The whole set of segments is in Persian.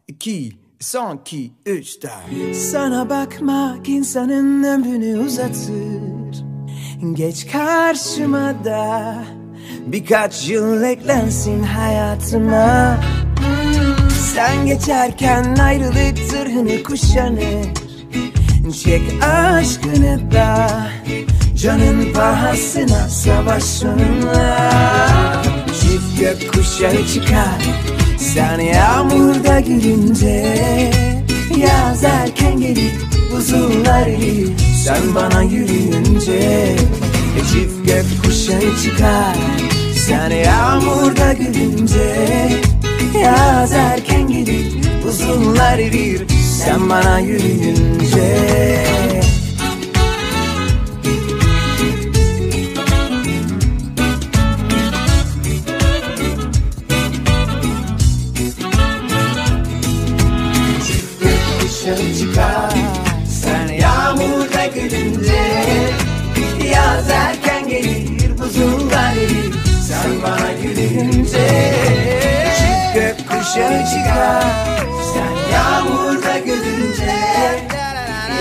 2, son 2, 3, 4. Sana bakmak insanın ömrünü uzatır. Geç karşıma da birkaç yıl eklensin hayatıma. Sen geçerken ayrılık zırhını kuşanır. Çek aşkını da canın pahasına savaş sonuna. Çift gökkuşağı çıkar sen yağmurda gülünce. Yaz erken gelir buzullar erir sen bana yürüyünce. Çift gökkuşağı çıkar sen yağmurda gülünce. Yaz erken gelir buzullar erir sen bana yürüyünce. Çıkar sen yağmurda gülünce. Yaz erken gelir buzullar erir sen bana yürüyünce. Çift gökkuşağı çıkar sen yağmurda gülünce.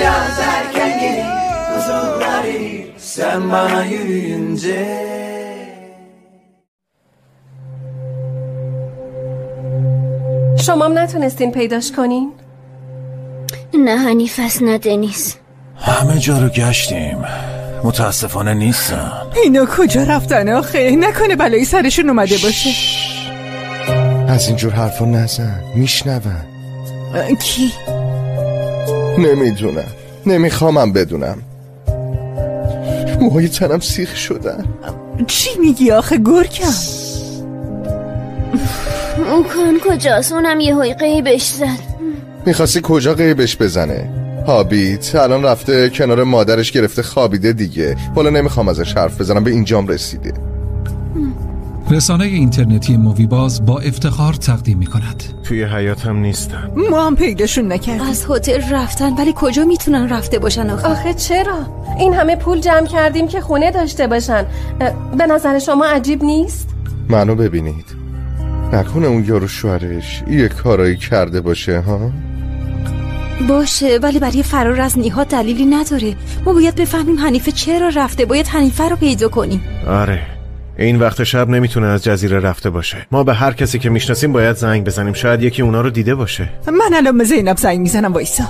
Yaz erken gelir buzullar erir sen bana yürüyünce. شما نتونستین پیداش کنین؟ نه حنیف است نه دنیز. همه جا رو گشتیم متاسفانه نیستن. اینا کجا رفتن آخه؟ نکنه بلایی سرشون اومده باشه. از اینجور حرفا نزن میشنون. کی؟ نمیدونم نمیخوامم بدونم. موهای تنم سیخ شدن. چی میگی آخه گرگم؟ اون کن کجاست؟ اونم یه هایی غیبش زد. میخواستی کجا غیبش بزنه؟ هابیت الان رفته کنار مادرش گرفته خوابیده دیگه. والا نمیخوام ازش حرف بزنم به اینجام رسیده. رسانه اینترنتی موویباز با افتخار تقدیم میکند. توی حیاتم نیستن. ما هم پیداشون نکردیم. از هتل رفتن ولی کجا میتونن رفته باشن آخه چرا؟ این همه پول جمع کردیم که خونه داشته باشن. به نظر شما عجیب نیست؟ منو ببینید نکنه اون یارو شوهرش یه کارایی کرده باشه ها؟ باشه ولی برای فرار از نیهاد دلیلی نداره. ما باید بفهمیم حنیفه چرا رفته. باید حنیفه رو پیدا کنیم. آره این وقت شب نمیتونه از جزیره رفته باشه. ما به هر کسی که میشناسیم باید زنگ بزنیم. شاید یکی اونا رو دیده باشه. من الان به زینب زنگ میزنم وایسا.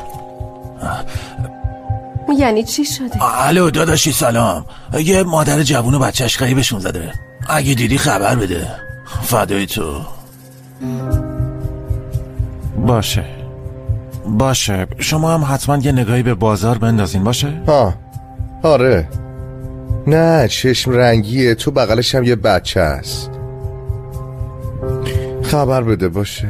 یعنی چی شده؟ الو داداشی سلام. یه مادر جوون و بچهش غیبشون زده. اگه دیدی خبر بده. فدای تو. باشه شما هم حتما یه نگاهی به بازار بندازین باشه؟ ها آره. نه چشم رنگیه تو بغلش هم یه بچه هست. خبر بده باشه.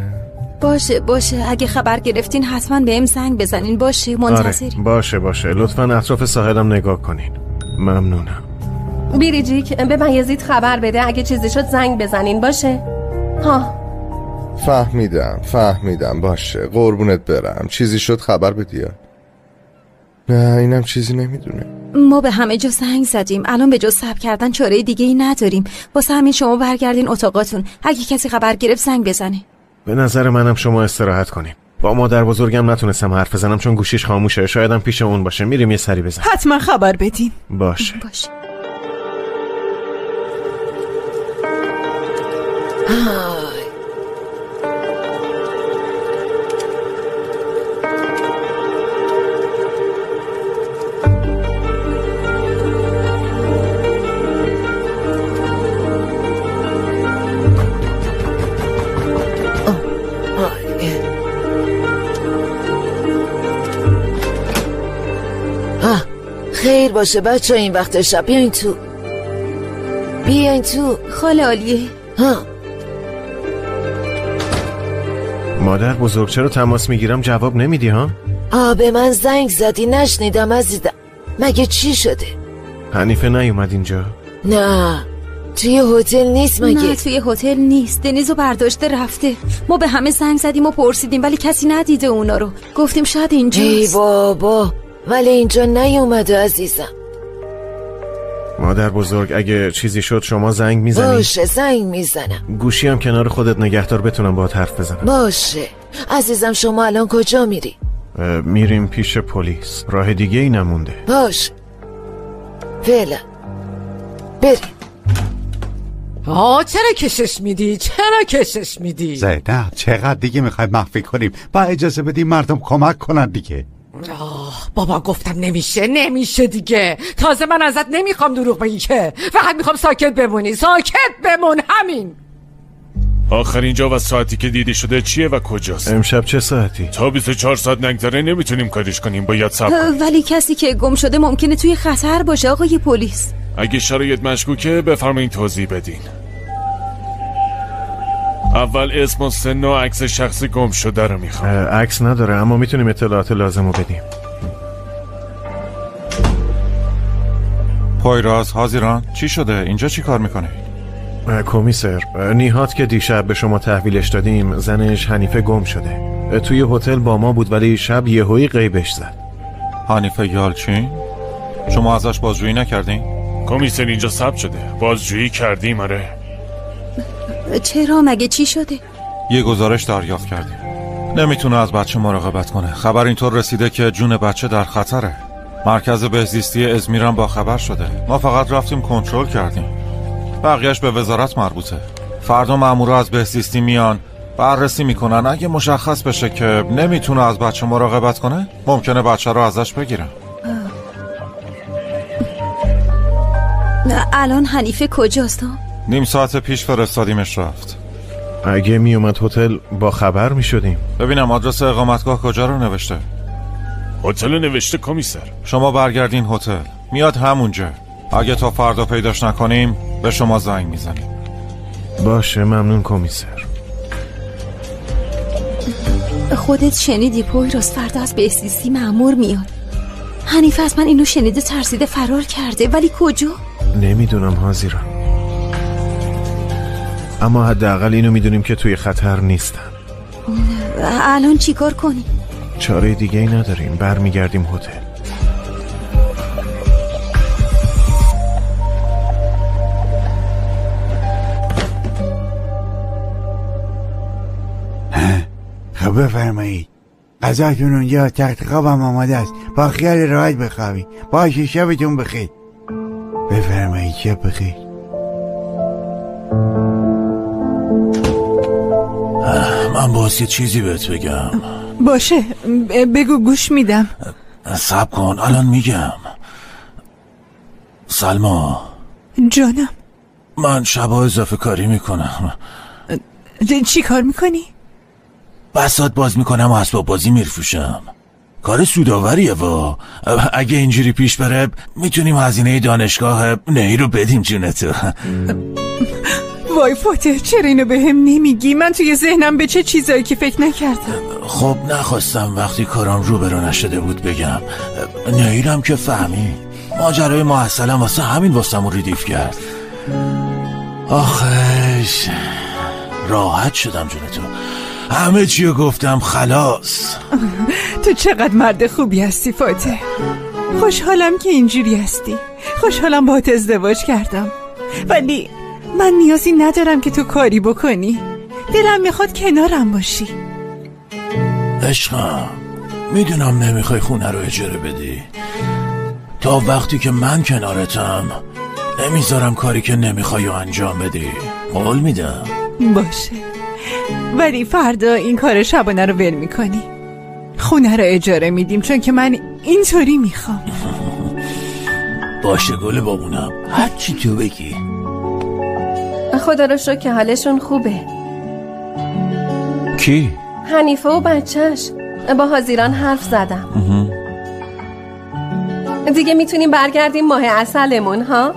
باشه اگه خبر گرفتین حتما بهم زنگ بزنین. باشه منتظریم. آره باشه لطفا اطراف ساحلم نگاه کنین. ممنونم. بیریجیک به بایزید خبر بده اگه چیزی شد زنگ بزنین باشه. ها فهمیدم باشه قربونت برم. چیزی شد خبر بدیا. نه اینم چیزی نمیدونه. ما به همه جا زنگ زدیم. الان به جز صبر کردن چاره دیگه ای نداریم. واسه همین شما برگردین اتاقاتون. اگه کسی خبر گرفت زنگ بزنه. به نظر منم شما استراحت کنین. با مادر بزرگم نتونستم حرف بزنم چون گوشیش خاموشه. شایدم پیش اون باشه. میریم یه سری بزنیم. حتما خبر بدیم. باشه. خیر باشه بچه این وقت شب بیاین تو خاله عالیه. مادر بزرگ چرا تماس میگیرم جواب نمیدی ها؟ به من زنگ زدی نشنیدم عزیزم. مگه چی شده؟ حنیفه نیومد اینجا؟ نه توی هتل نیست مگه؟ نه توی هتل نیست. دنیزو برداشته رفته. ما به همه زنگ زدیم و پرسیدیم ولی کسی ندیده اونا رو. گفتیم شاید اینجاست. ای بابا ولی اینجا نیومده عزیزم. مادر بزرگ اگه چیزی شد شما زنگ میزنی؟ باشه زنگ میزنم. گوشی هم کنار خودت نگهدار بتونم باهات حرف بزنم. باشه عزیزم. شما الان کجا میری؟ میریم پیش پلیس. راه دیگه ای نمونده. باشه فعلا بریم. چرا کشش میدی؟ زینب چقدر دیگه میخوای مخفی کنیم؟ با اجازه بدیم مردم کمک کنن دیگه. بابا گفتم نمیشه دیگه. تازه من ازت نمیخوام دروغ بگی که، فقط میخوام ساکت بمون همین. آخرین جا و ساعتی که دیده شده چیه و کجاست؟ امشب چه ساعتی؟ تا 24 ساعت نگذره نمیتونیم کارش کنیم. باید صبر کنیم. ولی کسی که گم شده ممکنه توی خطر باشه آقای پلیس. اگه شرایط مشکوکه بفرمایید توضیح بدین. اول اسم و سن و عکس شخصی گم شده رو میخوام. عکس نداره اما میتونیم اطلاعات لازم رو بدیم. پایراز حاضران چی شده؟ اینجا چی کار میکنه؟ کمیسر، نیهات که دیشب به شما تحویلش دادیم زنش حنیفه گم شده. توی هتل با ما بود ولی شب یهویی غیبش زد. حنیفه یالچین؟ شما ازش بازجویی نکردین؟ کمیسر اینجا ثبت شده. بازجویی کردیم. آره. چرا؟ مگه چی شده؟ یه گزارش دریافت کردیم. نمیتونه از بچه مراقبت کنه. خبر اینطور رسیده که جون بچه در خطره. مرکز بهزیستی ازمیرم با خبر شده. ما فقط رفتیم کنترل کردیم. بقیهش به وزارت مربوطه. فردا مامورا از بهزیستی میان بررسی میکنن. اگه مشخص بشه که نمیتونه از بچه مراقبت کنه ممکنه بچه رو ازش بگیرن. الان حنیفه کجاست؟ نیم ساعت پیش فرستادیمش رفت. اگه میومد هتل با خبر میشدیم. ببینم آدرس اقامتگاه کجا رو نوشته؟ هتل نوشته کمیسر. شما برگردین هتل. میاد همونجا. اگه تا فردا پیداش نکنیم به شما زنگ میزنیم. باشه ممنون کمیسر. خودت شنیدی پویراز فردا از بهزیستی مأمور میاد. حنیفه از من اینو شنیده ترسیده فرار کرده ولی کجا؟ نمیدونم حاضرم. اما حداقل اینو میدونیم که توی خطر نیستن. الان چیکار کنیم؟ چاره دیگه ای نداریم. برمیگردیم هتل. خب بفرمایید. غذاتون اونجا تخت خوابم آماده است. با خیال راحت بخوابید. باشه شبتون بخیر. بفرمایید شب بخیر. من باز یه چیزی بهت بگم. باشه بگو گوش میدم. صبر کن الان میگم. سلما جانم. من شبا اضافه کاری میکنم. چی کار میکنی؟ بساط باز میکنم و اسباب بازی میفروشم. کار سوداوریه وا. اگه اینجوری پیش بره میتونیم هزینه دانشگاه نهی رو بدیم جونتو. وای فاتح چرا اینو به هم نمیگی؟ من توی ذهنم به چه چیزایی که فکر نکردم. خب نخواستم وقتی کارم روبرو نشده بود بگم. نهیرم که فهمی ماجرای محصلم واسه همین واسمون ریدیف کرد. آخش راحت شدم جونتو. همه چیو گفتم خلاص. تو چقدر مرد خوبی هستی فاتح. خوشحالم که اینجوری هستی. خوشحالم باهات ازدواج کردم. ولی من نیازی ندارم که تو کاری بکنی. دلم میخواد کنارم باشی. عشقم میدونم نمیخوای خونه رو اجاره بدی. تا وقتی که من کنارتم نمیذارم کاری که نمیخوای انجام بدی. قول میدم. باشه ولی فردا این کار شبانه رو ول میکنی. خونه رو اجاره میدیم چون که من اینطوری میخوام. باشه گل بابونم هر چی تو بگی. خدا رو شکر که حالشون خوبه. کی؟ حنیفه و بچهش. با حاضران حرف زدم. دیگه میتونیم برگردیم ماه عسلمون ها.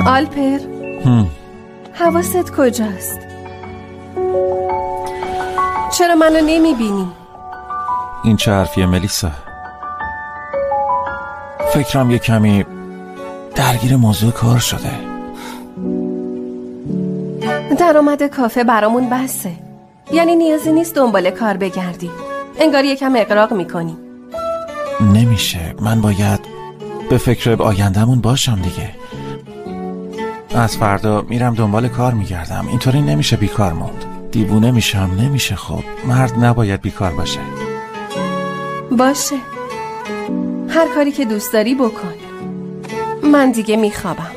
آلپر حواست کجاست؟ چرا منو نمیبینی؟ این چه حرفیه ملیسا؟ فکرم یه کمی درگیر موضوع کار شده. درآمد کافه برامون بسه. یعنی نیازی نیست دنبال کار بگردی. انگار یکم اغراق میکنی. نمیشه، من باید به فکر آینده‌مون باشم دیگه. از فردا میرم دنبال کار میگردم. اینطوری نمیشه بیکار موند. دیوونه میشم. نمیشه. خب مرد نباید بیکار باشه. باشه، هر کاری که دوست داری بکن. من دیگه میخوابم.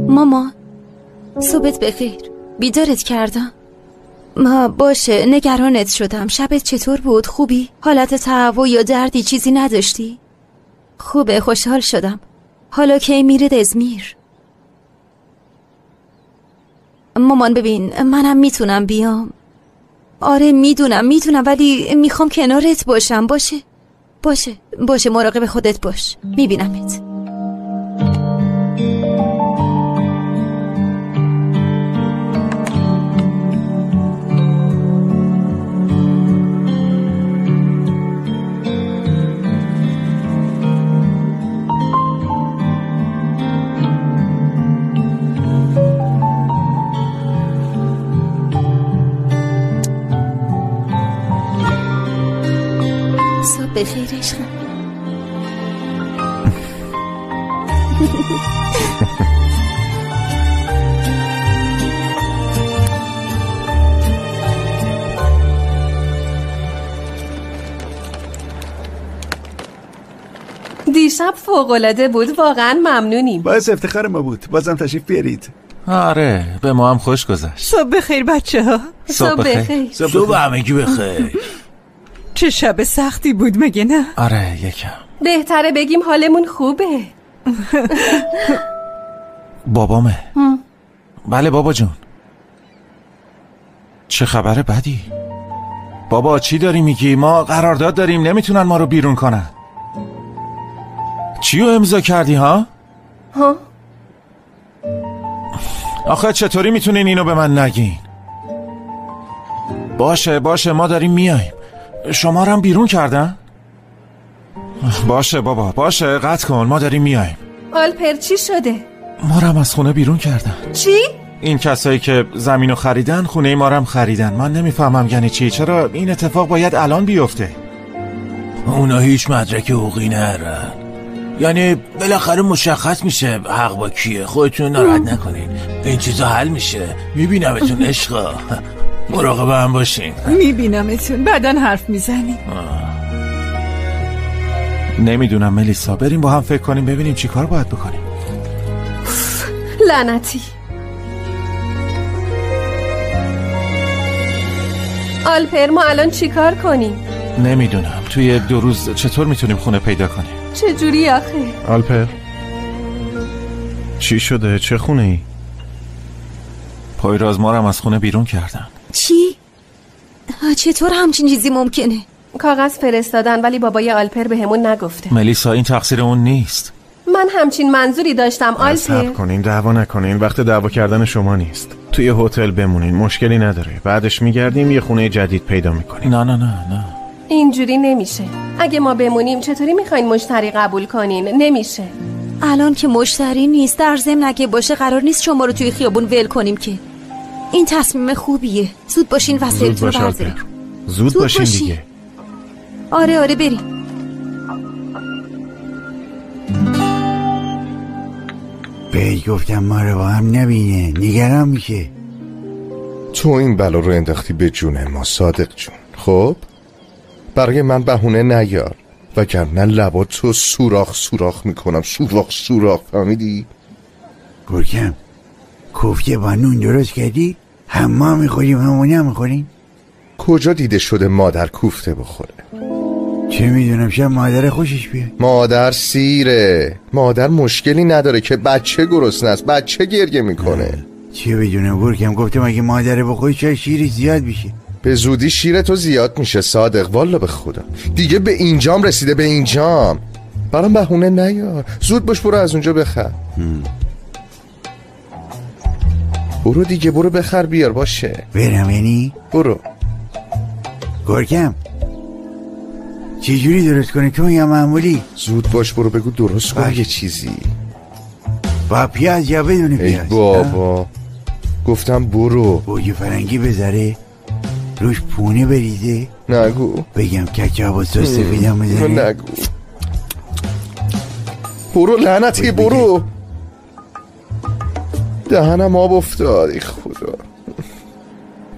مامان، صبحت بخیر. بیدارت کردم؟ باشه، نگرانت شدم. شبت چطور بود؟ خوبی؟ حالت تهوع یا دردی چیزی نداشتی؟ خوبه، خوشحال شدم. حالا کی میرید ازمیر؟ مامان ببین، منم میتونم بیام. آره میدونم ولی میخوام کنارت باشم. باشه مراقب خودت باش. میبینمت. بخیر عشقم. دیشب فوق‌العاده بود. واقعا ممنونیم. باعث افتخار ما بود. بازم تشریف بیارید. آره، به ما هم خوش گذشت. صبح بخیر بچه ها. صبح بخیر. صبح همگی بخیر. چه شب سختی بود مگه نه؟ آره یکم. بهتره بگیم حالمون خوبه. بابامه. بله بابا جون. چه خبره بدی؟ بابا چی داری میگی؟ ما قرارداد داریم، نمیتونن ما رو بیرون کنن. چیو امضا کردی ها؟ آخه چطوری میتونین اینو به من نگین؟ باشه ما داریم میایم. شما رو هم بیرون کردن؟ باشه بابا، باشه قطع کن، ما داریم میایم. آلپر چی شده؟ ما رو هم از خونه بیرون کردن. چی؟ این کسایی که زمینو خریدن خونه ما رو هم خریدن. من نمیفهمم یعنی چی. چرا این اتفاق باید الان بیفته؟ اونا هیچ مدرک حقوقی نرن. یعنی بالاخره مشخص میشه حق با کیه. خودتون ناراحت نکنین، این چیزا حل میشه. میبینمتون عشقا. مراقب هم باشین. میبینمتون، بعداً حرف میزنیم. نمیدونم ملیسا، بریم با هم فکر کنیم ببینیم چی کار باید بکنیم. لعنتی. آلپر ما الان چی کار کنیم؟ نمیدونم، توی 2 روز چطور میتونیم خونه پیدا کنیم؟ چجوری آخه؟ آلپر چی شده؟ چه خونه ای؟ پایراز ما رو هم از خونه بیرون کردن. چی؟ چطور همچین چیزی ممکنه؟ کاغذ فرستادن ولی بابای آلپر به همون نگفته. ملیسا این تقصیر اون نیست. من همچین منظوری داشتم آلپر. صبر کنین، دعوا نکنین. وقت دعوا کردن شما نیست. توی هتل بمونین، مشکلی نداره. بعدش میگردیم یه خونه جدید پیدا میکنیم. نه اینجوری نمیشه. اگه ما بمونیم چطوری میخواین مشتری قبول کنین؟ نمیشه. الان که مشتری نیست، در ضمن اگه باشه قرار نیست شما رو توی خیابون ول کنیم که. این تصمیم خوبیه. زود باشین وسایلتون رو بردارین. زود باشین دیگه. آره بریم. بهش گفتم ما رو با هم نبینه، نگران میشه. تو این بلا رو انداختی به جون ما صادق جون. خب برای من بهونه نیار، وگرنه لباتو سوراخ میکنم. سوراخ فهمیدی؟ گرگم کوفته با نون درست کردی؟ همه میخوریم همونه میخوریم؟ کجا دیده شده مادر کوفته بخوره؟ چه میدونم، شاید مادر خوشش بیاد. مادر سیره. مادر مشکلی نداره که بچه گرسنه است، بچه گریه میکنه. چه بدونم گرگم، گفتم اگه مادر بخوری شاید شیرش زیاد بشه. به زودی شیر تو زیاد میشه صادق، والا به خدا. دیگه به اینجام رسیده، به اینجام. برام بهونه نیار. زود باش برو از اونجا بخر. برو دیگه، برو بخر بیار. باشه برم یعنی؟ برو. گرگم چجوری درست کنی تو یا معمولی؟ زود باش برو بگو درست کن یه چیزی. با پیاز یا بدون پیاز؟ ای بابا گفتم برو. گوجه فرنگی بذاره؟ روش پونه بریزه؟ نگو. بگم کچاپ و سس سفیدم بذاره؟ نگو. برو لعنتی برو. دهنم آب افتاد. ای خدا.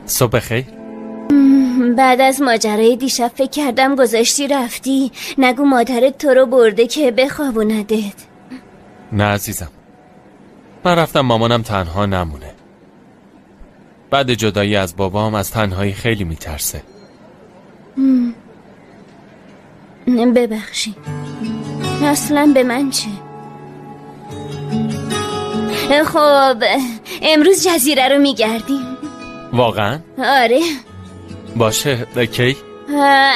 صبح بخیر. بعد از ماجرای دیشب فکر کردم گذاشتی رفتی. نگو مادرت تو رو برده که بخوابوندت. نه عزیزم، من رفتم مامانم تنها نمونه. بعد جدایی از بابام از تنهایی خیلی میترسه. ببخشی، اصلا به من چه؟ خب امروز جزیره رو میگردیم. واقعا؟ آره. باشه. کی؟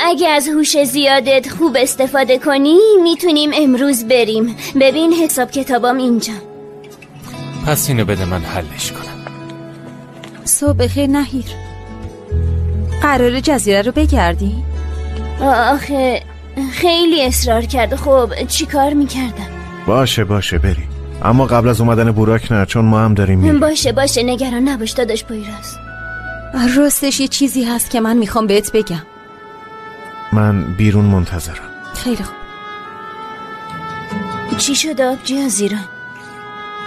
اگه از هوش زیادت خوب استفاده کنی میتونیم امروز بریم. ببین حساب کتابام اینجا. پس اینو بده من حلش کنم. صبح بخیر نهیر. قراره جزیره رو بگردی؟ آخه خیلی اصرار کرد. خب چی کار میکردم؟ باشه بریم، اما قبل از اومدن بوراک نه، چون ما هم داریم میریم. باشه نگران نباش داداش پویراز. راستش یه چیزی هست که من میخوام بهت بگم. من بیرون منتظرم. خیلی خوب. چی شد آبجی عزیران؟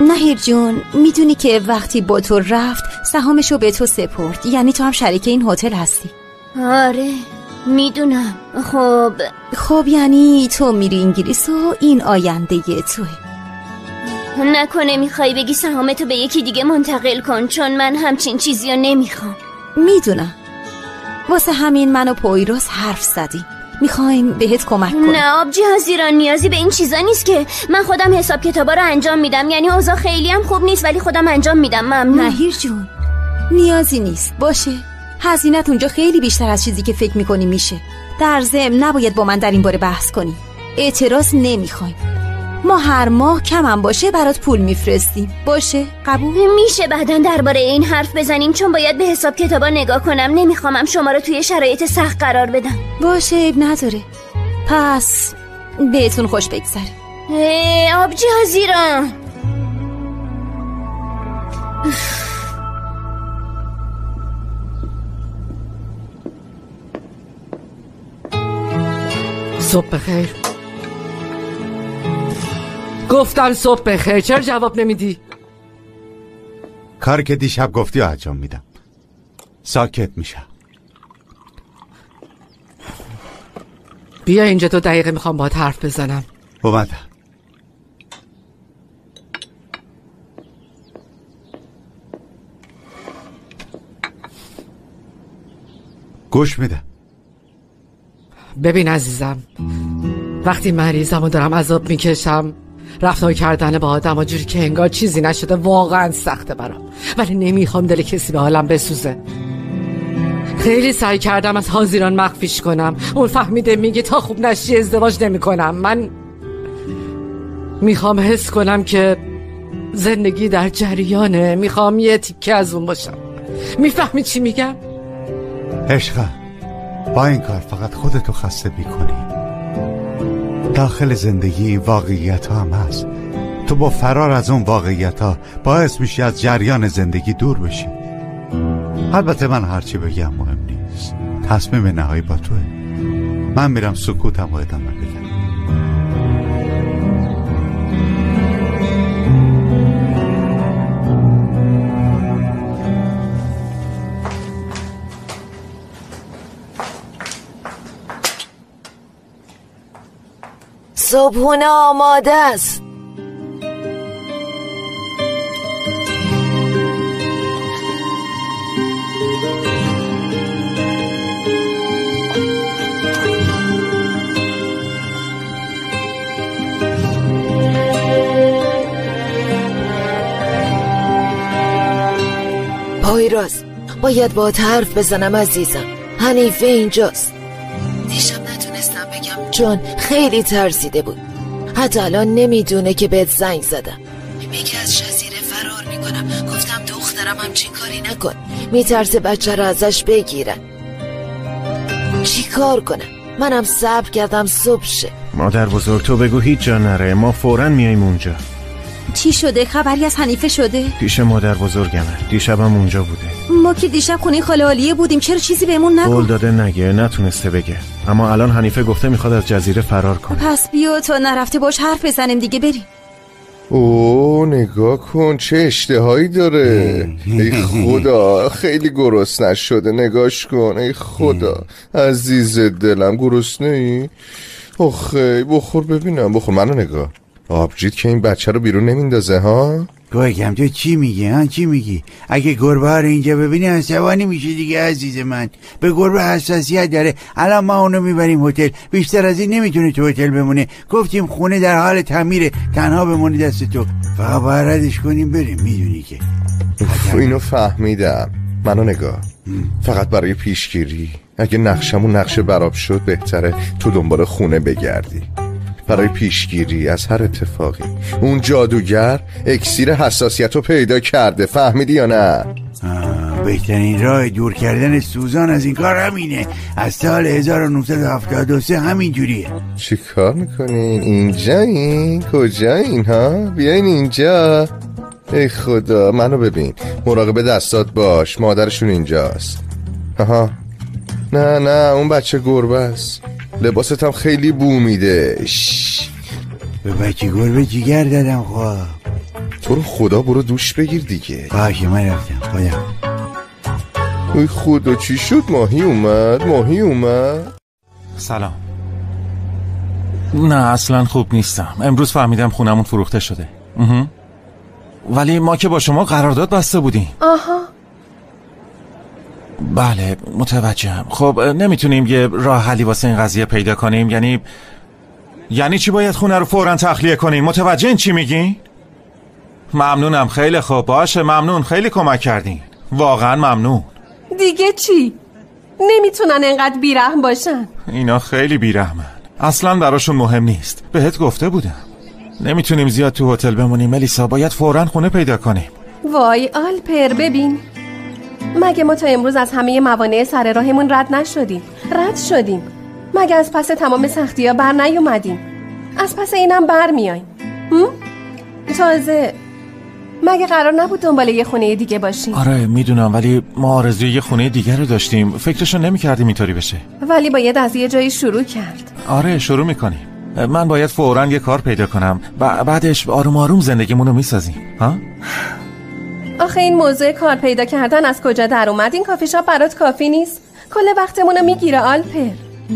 نهیر جون، میدونی که وقتی با تو رفت سهامشو به تو سپرد، یعنی تو هم شریک این هتل هستی. آره میدونم. خب یعنی تو میری انگلیس و این آینده توه. نکنه میخوای بگی سهامتو به یکی دیگه منتقل کن؟ چون من همچین چیزی رو نمیخوام. میدونم، واسه همین من و پویراز حرف زدیم، میخوایم بهت کمک کنیم. نه آبجی عزیران، نیازی به این چیزا نیست که. من خودم حساب کتابا رو انجام میدم. یعنی اوضاع خیلی هم خوب نیست ولی خودم انجام میدم. ممنون. نهیر جون نیازی نیست. باشه هزینت اونجا خیلی بیشتر از چیزی که فکر میکنی میشه. در ضمن نباید با من در این باره بحث کنی. اعتراض نمیخوایم. ما هر ماه کم هم باشه برات پول میفرستیم. باشه قبول؟ میشه بعدن درباره این حرف بزنیم، چون باید به حساب کتابا نگاه کنم. نمیخوامم شما رو توی شرایط سخت قرار بدم. باشه اب نداره. پس بهتون خوش بگذره. آبجی عزیران. صبح بخیر. گفتم صبح بخیر، چرا جواب نمیدی؟ کاری که دیشب گفتی انجام میدم. ساکت میشم. بیا اینجا 2 دقیقه میخوام باهات حرف بزنم. اومدم. گوش میدم. ببین عزیزم، وقتی مریضم و دارم عذاب میکشم، رفتار کردن با آدم جوری که انگار چیزی نشده واقعا سخته برام. ولی نمیخوام دل کسی به حالم بسوزه. خیلی سعی کردم از حاضران مخفیش کنم. اون فهمیده میگه تا خوب نشی ازدواج نمی کنم. من میخوام حس کنم که زندگی در جریانه. میخوام یه تیکه از اون باشم. میفهمی چی میگم؟ عشقم، با این کار فقط خودتو خسته میکنی. داخل زندگی واقعیت ها هم هست. تو با فرار از اون واقعیت ها باعث میشی از جریان زندگی دور بشی. البته من هرچی بگم مهم نیست. تصمیم نهایی با توه. من میرم سکوتم و ادامه بدم. صبحونه آماده است. پویراز، باید باهات حرف بزنم عزیزم. حنیفه اینجاست. دیشب نتونستم بگم چون خیلی ترسیده بود. حتی الان نمیدونه که بهت زنگ زدم. میگه از جزیره فرار میکنم. گفتم دخترم همچین کاری نکن. میترسه بچه را ازش بگیرن. چی کار کنم؟ منم صبر کردم صبح شه. مادر بزرگ تو بگو هیچ جا نره، ما فوراً میاییم اونجا. چی شده؟ خبری از حنیفه شده؟ پیش مادر بزرگمه، دیشبم اونجا بوده. ما که دیشب خونه خاله عالیه بودیم، چرا چیزی بهمون نگفت؟ قول داده نگه، نتونسته بگه، اما الان حنیفه گفته میخواد از جزیره فرار کنه. پس بیا تا نرفته باش حرف بزنیم دیگه، بریم. اوه نگاه کن چه اشتهایی داره. ای خدا خیلی گرسنه شده، نگاش کن. ای خدا عزیز دلم، گرسنه ای؟ آخه بخور ببینم، بخور. منو نگاه. آبجید که این بچه رو بیرون نمیندازه ها؟ گوگم تو چی میگی ها؟ چی میگی؟ اگه گربه ها رو اینجا ببینی عصبانی میشه دیگه عزیز من. به گربه حساسیت داره. الان ما اونو میبریم هتل، بیشتر از این نمیتونه تو هتل بمونه. گفتیم خونه در حال تعمیره، تنها بمونی دست تو. فقط باید ردش کنیم بریم، میدونی که. اینو فهمیدم. منو نگاه. فقط برای پیشگیری اگه نقشمون نقش براب شد بهتره تو دنبال خونه بگردی، برای پیشگیری از هر اتفاقی. اون جادوگر اکسیر حساسیت رو پیدا کرده، فهمیدی یا نه؟ بهترین راه دور کردن سوزان از این کار همینه. از سال 1973 همین جوریه. چی کار میکنین؟ اینجایین؟ کجایین ها؟ بیاین اینجا. ای خدا منو ببین، مراقب دستات باش، مادرشون اینجاست. آها نه اون بچه گربه است. لباست هم خیلی بو میده. به بچه گربه جیگر دادم. خواه تو رو خدا برو دوش بگیر دیگه. باشه من رفتم خودم. اوی خدا چی شد؟ ماهی اومد. سلام. نه اصلا خوب نیستم. امروز فهمیدم خونمون فروخته شده. ولی ما که با شما قرارداد بسته بودیم. آها بله متوجهم. خب نمیتونیم یه راه حلی واسه این قضیه پیدا کنیم؟ یعنی چی باید خونه رو فوراً تخلیه کنیم؟ متوجه این چی میگین؟ ممنونم. خیلی خوب باشه، ممنون، خیلی کمک کردین، واقعا ممنون. دیگه چی؟ نمیتونن انقدر بیرحم باشن. اینا خیلی بیرحمن، اصلا براشون مهم نیست. بهت گفته بودم نمیتونیم زیاد تو هتل بمونیم ملیسا، باید فوراً خونه پیدا کنیم. وای آلپر ببین، مگه ما تا امروز از همه موانع سر راهمون رد نشدیم؟ رد شدیم. مگه از پس تمام سختی‌ها بر نیومدیم؟ از پس اینم بر میاییم. تازه مگه قرار نبود دنبال یه خونه دیگه باشیم؟ آره میدونم، ولی ما آرزوی یه خونه دیگه رو داشتیم، فکرشو نمی‌کردیم اینطوری بشه. ولی باید از یه جایی شروع کرد. آره شروع میکنیم. من باید فوراً یه کار پیدا کنم، بعدش آروم آروم زندگیمونو میسازیم. ها؟ آخه این موضوع کار پیدا کردن از کجا در اومد؟ این کافی شاپ برات کافی نیست؟ کل وقتمونو میگیره آلپر.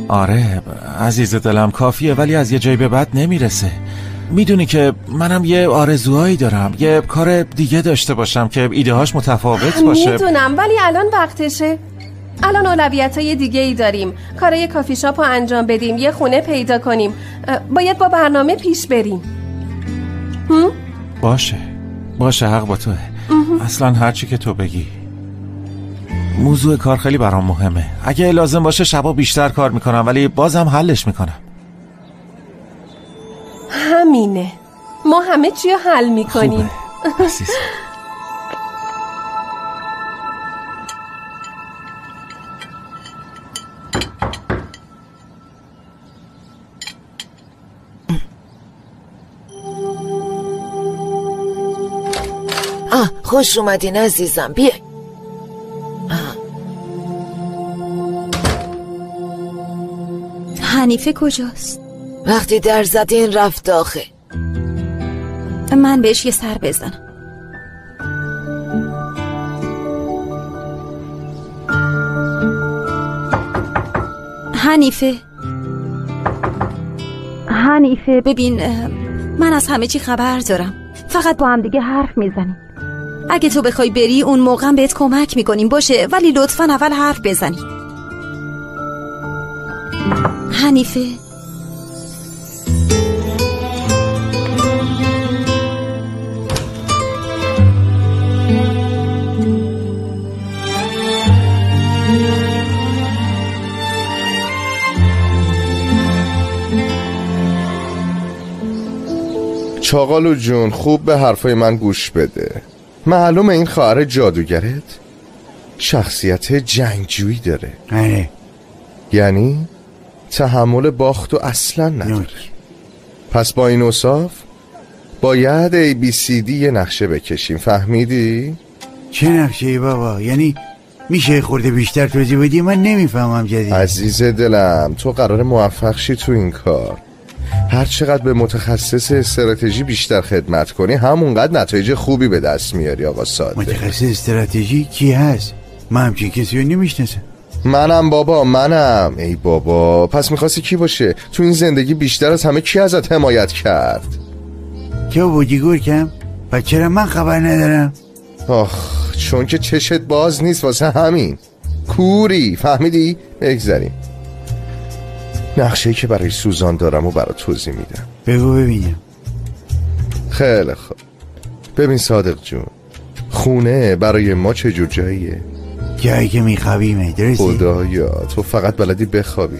آره عزیز دلم کافیه، ولی از یه جایی به بعد نمیرسه. میدونی که منم یه آرزوهایی دارم، یه کار دیگه داشته باشم که ایده‌هاش متفاوت باشه. میدونم ولی الان وقتشه. الان اولویت‌های دیگه ای داریم. کارای کافی شاپ رو انجام بدیم، یه خونه پیدا کنیم، باید با برنامه پیش بریم. باشه حق با توه. اصلا هرچی که تو بگی. موضوع کار خیلی برام مهمه. اگه لازم باشه شبا بیشتر کار میکنم، ولی بازم حلش میکنم. همینه، ما همه چی رو حل میکنیم. خوش اومدین عزیزم، بیا. حنیفه کجاست؟ وقتی در زدین رفت داخل. من بهش یه سر بزنم. حنیفه ببین، من از همه چی خبر دارم، فقط با هم دیگه حرف میزنیم. اگه تو بخوای بری اون موقع بهت کمک میکنیم، باشه؟ ولی لطفاً اول حرف بزنی. حنیفه چاقالو جون خوب به حرفای من گوش بده. معلومه این خواهر جادوگرت شخصیت جنگجویی داره. آره. یعنی تحمل باخت و اصلا نداره. پس با این اوصاف باید ABCD یه نقشه بکشیم، فهمیدی؟ چه نقشه ای بابا؟ یعنی میشه خورده بیشتر توضیح بدی؟ من نمیفهمم جدید. عزیز دلم تو قرار موفق شی تو این کار. هر چقدر به متخصص استراتژی بیشتر خدمت کنی همونقدر نتایج خوبی به دست میاری آقا صادق. متخصص استراتژی کی هست؟ من همچین کسی رو نمیشناسم. منم بابا، منم. ای بابا، پس میخواستی کی باشه؟ تو این زندگی بیشتر از همه کی ازت حمایت کرد؟ چه بودی گورکم؟ و چرا من خبر ندارم؟ آخ، چون که چشت باز نیست واسه همین کوری، فهمیدی؟ بگذاریم. نقشه‌ای که برای سوزان دارم و برای توضیح میدم. بگو ببینم. خیلی خوب. ببین صادق جون، خونه برای ما چه جور جاییه؟ جایی که میخوابیمه، درسته؟ خدایا تو فقط بلدی بخوابی.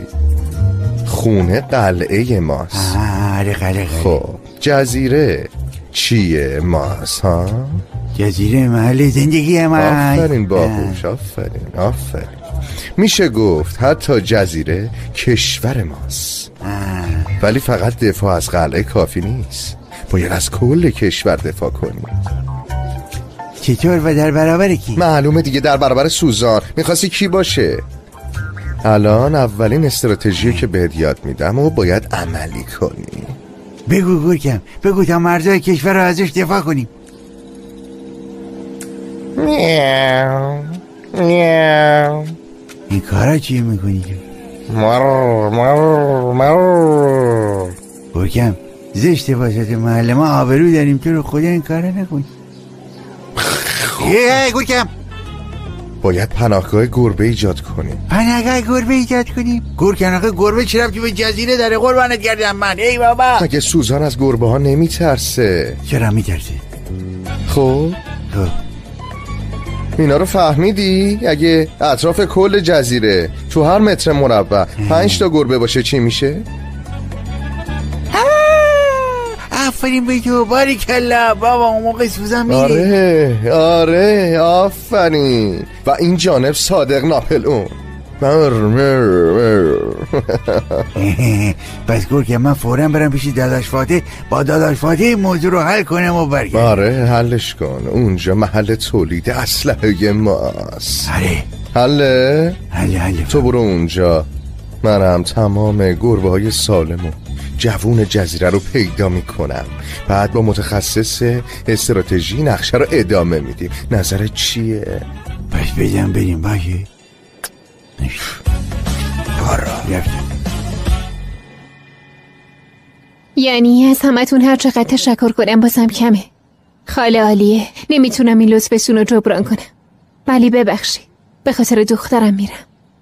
خونه قلعه ماست. آره قلعه. خب جزیره چیه ماست ها؟ جزیره محل زندگی من. آفرین باهوش، آفرین. میشه گفت حتی جزیره کشور ماست. ولی فقط دفاع از قلعه کافی نیست، باید از کل کشور دفاع کنی. چطور و در برابر کی؟ معلومه دیگه، در برابر سوزان. میخواستی کی باشه؟ الان اولین استراتژی که بهت یاد میدم و باید عملی کنی. بگو گورکم، بگو تا مرزهای کشور رو ازش دفاع کنیم. میاو میاو. این کارا چیه میکنی؟ مر گورکم زشته واسه محل ما، آبرو داریم، تو رو خدا این کارا نکن. گورکم باید پناهگاه گربه ایجاد کنیم. پناهگاه گربه ایجاد کنیم؟ گورکم گربه چی ربطی به جزیره داره؟ قربانت گردم من. ای بابا، مگه سوزان از گربه ها نمیترسه؟ چرا میترسه؟ خب اینا رو فهمیدی؟ اگه اطراف کل جزیره تو هر متر مربع 5 تا گربه باشه چی میشه؟ آفرین به تو، باریکلا بابا، اون موقع سوزن میره. آره آفرین. و این جانب صادق ناپلئون. پس گورکم من فوراً برم پیش داداش فاتح، با داداش فاتح این موضوع رو حل کنم و برگردم. آره حلش کن، اونجا محل تولید اسلحه ماست. آره حله؟ حله. تو برو اونجا، منم تمام گربه های سالمو جوون جزیره رو پیدا میکنم، بعد با متخصص استراتژی نقشه رو ادامه میدیم. نظرت چیه؟ پس بزن بریم باشه. یعنی از همتون هر چقدر تشکر کنم بازم کمه. خاله عالیه، نمیتونم این لطفتون رو جبران کنم، ولی ببخشید، به خاطر دخترم میرم.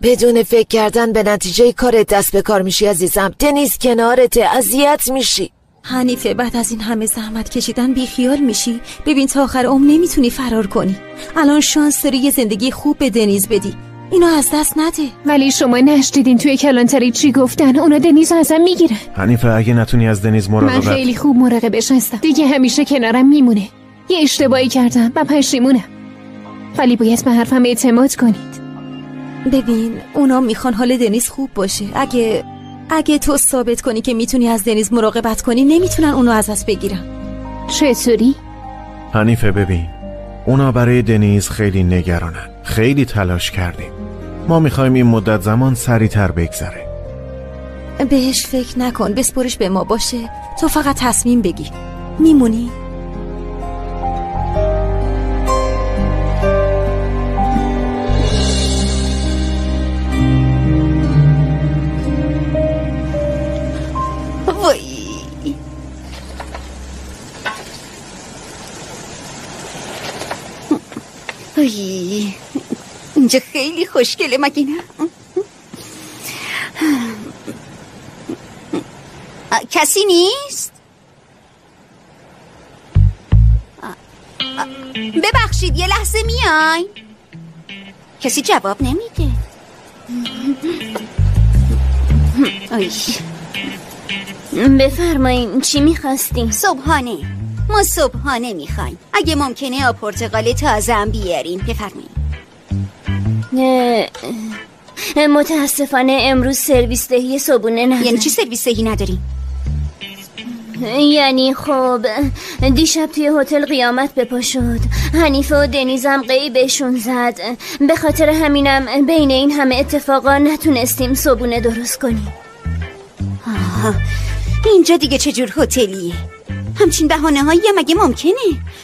بدون فکر کردن به نتیجه کارت دست به کار میشی عزیزم. دنیز کنارته، اذیت میشی. حنیفه بعد از این همه زحمت کشیدن بیخیال میشی؟ ببین تا آخر عمر نمیتونی فرار کنی. الان شانس داری یه زندگی خوب به دنیز بدی، اینو از دست نده. ولی شما نشدیدین توی کلانتری چی گفتن؟ اونا دنیز ازم میگیرن. حنیفه اگه نتونی از دنیز مراقبت. من خیلی خوب مراقبش هستم دیگه، همیشه کنارم میمونه. یه اشتباهی کردم و پشیمونم، ولی باید به حرفم اعتماد کنید. ببین اونا میخوان حال دنیز خوب باشه. اگه تو ثابت کنی که میتونی از دنیز مراقبت کنی، نمیتونن اونو از دست بگیرن. چطوری؟ حنیفه ببین، اونا برای دنیز خیلی نگرانن، خیلی تلاش کردیم. ما میخوایم این مدت زمان سریعتر بگذره. بهش فکر نکن، بسپرش به ما باشه. تو فقط تصمیم بگیر. میمونی؟ اینجا خیلی خوشگله مگه نه؟ کسی نیست؟ ببخشید یه لحظه میای؟ کسی جواب نمیده. بفرمایین چی میخواستین؟ صبحانه. ما صبحانه میخوایم. اگه ممکنه پرتقال تازه هم بیارین. بفرمایین. متاسفانه امروز سرویس دهی صبحونه نداریم. یعنی چی سرویس دهی نداریم؟ یعنی خب دیشب توی هتل قیامت بپا شد. حنیفه و دنیزم غیبشون زد. به خاطر همینم بین این همه اتفاقا نتونستیم صبحونه درست کنیم. اینجا دیگه چجور هتلیه؟ همچین بهانه هایی مگه ممکنه؟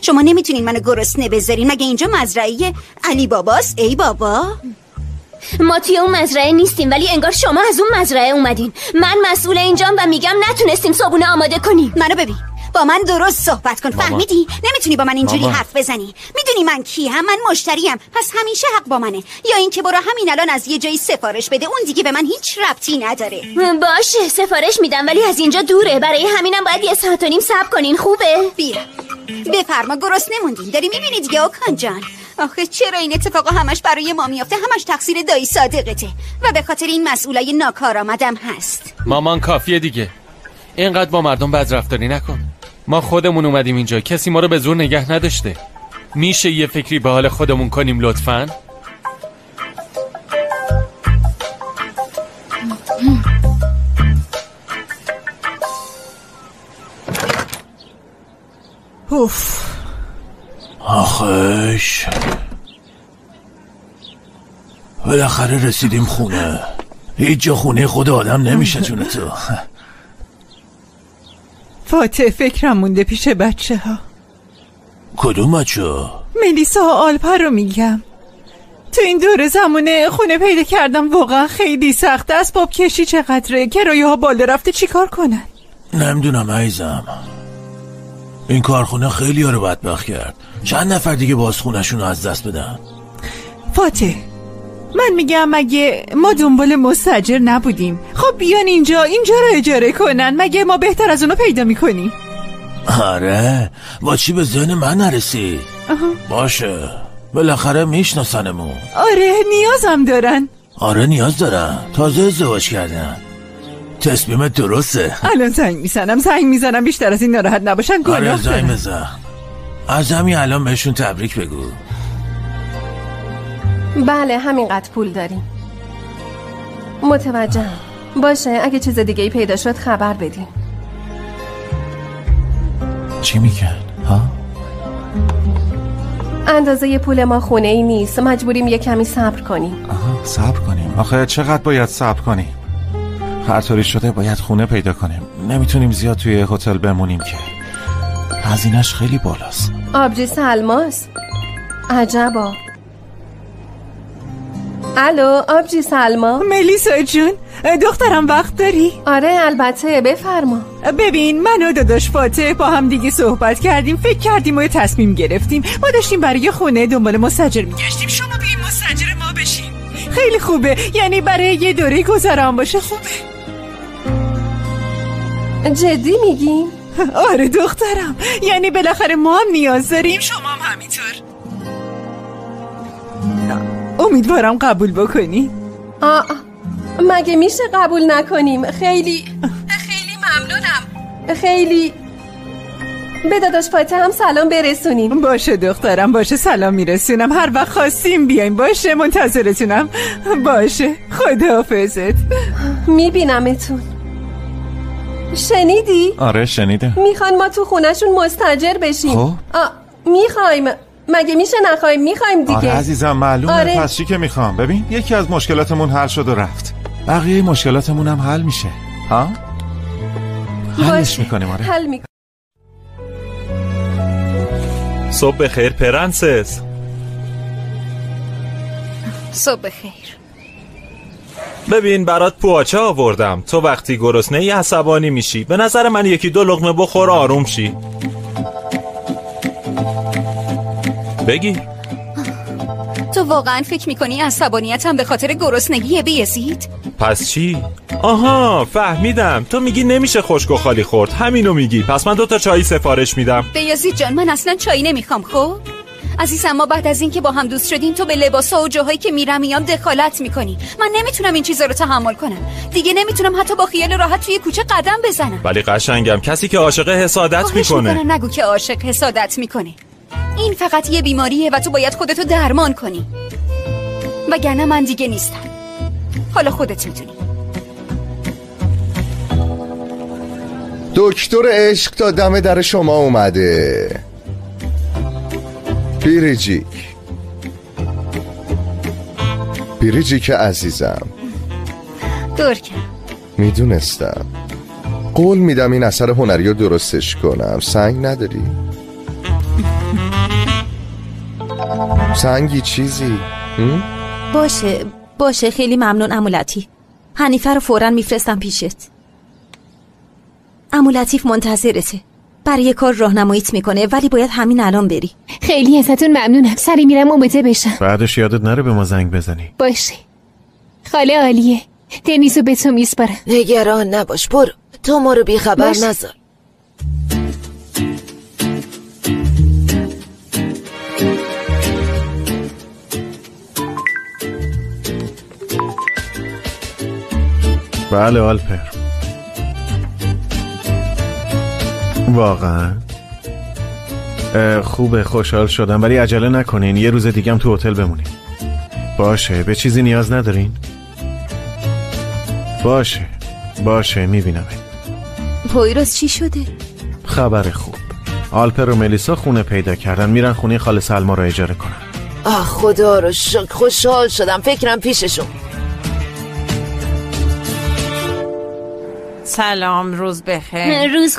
شما نمیتونین منو گرسنه بذارین؟ مگه اینجا مزرعه علی باباست؟ ای بابا، ما توی اون مزرعه نیستیم، ولی انگار شما از اون مزرعه اومدین. من مسئول اینجام و میگم نتونستیم صبحونه آماده کنیم. منو ببین، با من درست صحبت کن. فهمیدی؟ نمیتونی با من اینجوری حرف بزنی. میدونی من کی هم؟ من مشتریم، پس همیشه حق با منه. یا اینکه برو همین الان از یه جایی سفارش بده، اون دیگه به من هیچ ربطی نداره. باشه سفارش میدم، ولی از اینجا دوره، برای همینم باید 1.5 ساعت صبر کنین. خوبه؟ بیا بفرما، گرسنه موندین. داری میبینی دیگه اوکان جان. آخه چرا این اتفاقا همش برای ما میافته؟ همش تقصیر دایی صادقته و به خاطر این مسئولای ناکارآمدم هست. مامان کافیه دیگه، اینقدر با مردم بدرفتاری نکن. ما خودمون اومدیم اینجا، کسی ما رو به زور نگه نداشته. میشه یه فکری به حال خودمون کنیم لطفاً؟ اوف، آخش بالاخره رسیدیم خونه. هیچ جا خونه خود آدم نمیشه جون تو. فاتح فکرم مونده پیش بچه ها. کدوم بچه ها؟ ملیسا و آلپا رو میگم. تو این دور زمونه خونه پیدا کردم واقعا خیلی سخت. اسباب کشی چقدره، کرایه ها بالا رفته، چیکار کنن؟ نمیدونم عزیزم، این کارخونه خیلی ها رو بدبخت کرد. چند نفر دیگه باز خونشون رو از دست بدن. فاتح من میگم مگه ما دنبال مستاجر نبودیم؟ خب بیان اینجا رو اجاره کنن، مگه ما بهتر از اونو پیدا میکنیم؟ آره، با چی به ذهن من نرسید. باشه، بالاخره میشناسنمون. آره نیازم دارن. آره نیاز دارن، تازه ازدواج کردن. تصمیمت درسته. الان زنگ میزنم بیشتر از این ناراحت نباشن. آره زنگ بزن، از همین الان بهشون تبریک بگو. بله همینقدر پول داریم. متوجهم. باشه اگه چیز دیگه ای پیدا شد خبر بدیم. چی میگن؟ ها؟ اندازه پول ما خونه ای نیست، مجبوریم یه کمی صبر کنیم. صبر کنیم؟ آخه چقدر باید صبر کنیم؟ هر طوری شده باید خونه پیدا کنیم. نمیتونیم زیاد توی هتل بمونیم که هزینه‌اش خیلی بالاست. آبجی سلماس. عجبا. الو آبجی سلما. ملیسا جون دخترم وقت داری؟ آره البته بفرما. ببین من و داداش فاتح با هم دیگه صحبت کردیم، فکر کردیم و یه تصمیم گرفتیم. ما داشتیم برای خونه دنبال مستاجر میگشتیم، شما بیاین مستاجر ما بشین. خیلی خوبه، یعنی برای یه دوره گذران باشه. خوبه. جدی میگین؟ آره دخترم، یعنی بالاخره ما هم نیاز داریم، شما هم همینطور. امیدوارم قبول بکنی. مگه میشه قبول نکنیم؟ خیلی ممنونم. خیلی به داداش فاتح هم سلام برسونیم. باشه دخترم، باشه سلام میرسونم. هر وقت خواستیم بیاین. باشه منتظرتونم. باشه خداحافظت. میبینمتون. شنیدی؟ آره شنیده. میخوان ما تو خونهشون مستاجر بشیم. خب میخوایم. مگه میشه نخوایم؟ میخوایم دیگه. آره عزیزم معلومه. آره. پس چی که میخوام. ببین یکی از مشکلاتمون حل شد و رفت، بقیه مشکلاتمون هم حل میشه. ها؟ حلش میکنیم. آره حل میکنیم. صبح بخیر پرنسس. صبح بخیر. ببین برات پواچه آوردم. تو وقتی گرسنه‌ای عصبانی میشی، به نظر من 1-2 لقمه بخور آروم شی. بگی تو واقعا فکر میکنی عصبانیتم به خاطر گرسنگیه بیزید؟ پس چی؟ آها فهمیدم، تو میگی نمیشه خشک و خالی خورد، همینو میگی. پس من 2 تا چای سفارش میدم. بیزید جان من اصلا چای نمیخوام. خب عزیزم ما بعد از اینکه با هم دوست شدیم تو به لباسا و جاهایی که میرم میام دخالت میکنی. من نمیتونم این چیزا رو تحمل کنم دیگه. نمیتونم حتی با خیال راحت توی کوچه قدم بزنم. ولی قشنگم کسی که عاشق حسادت میکنه. نگو که عاشق حسادت میکنه. این فقط یه بیماریه و تو باید خودتو درمان کنی، وگرنه من دیگه نیستم. حالا خودت میدونی. دکتر عشق تا دم در شما اومده. بیریجیک عزیزم. گرگم میدونستم. قول میدم این اثر هنری رو درستش کنم. سنگ نداری؟ سنگی چیزی؟ باشه خیلی ممنون عمو لطیف. حنیفه رو فوراً میفرستم پیشت. عمو لطیف منتظرته. برای کار راهنماییت میکنه ولی باید همین الان بری. خیلی ازتون ممنونم. سری میرم اومده بشم. بعدش یادت نره به ما زنگ بزنی. باشه. خاله عالیه. دنیزو به تو میسپارم. نگران نباش، برو. تو ما رو بیخبر نذار. بله آلپر. واقعا خوبه، خوشحال شدم، ولی عجله نکنین، یه روز دیگه هم تو هتل بمونین. باشه، به چیزی نیاز ندارین؟ باشه میبینم. پویروز چی شده؟ خبر خوب. آلپر و ملیسا خونه پیدا کردن، میرن خونه خاله سلما رو اجاره کنن. خدا رو شکر، خوشحال شدم. فکرم پیششون. سلام، روز بخیر. روز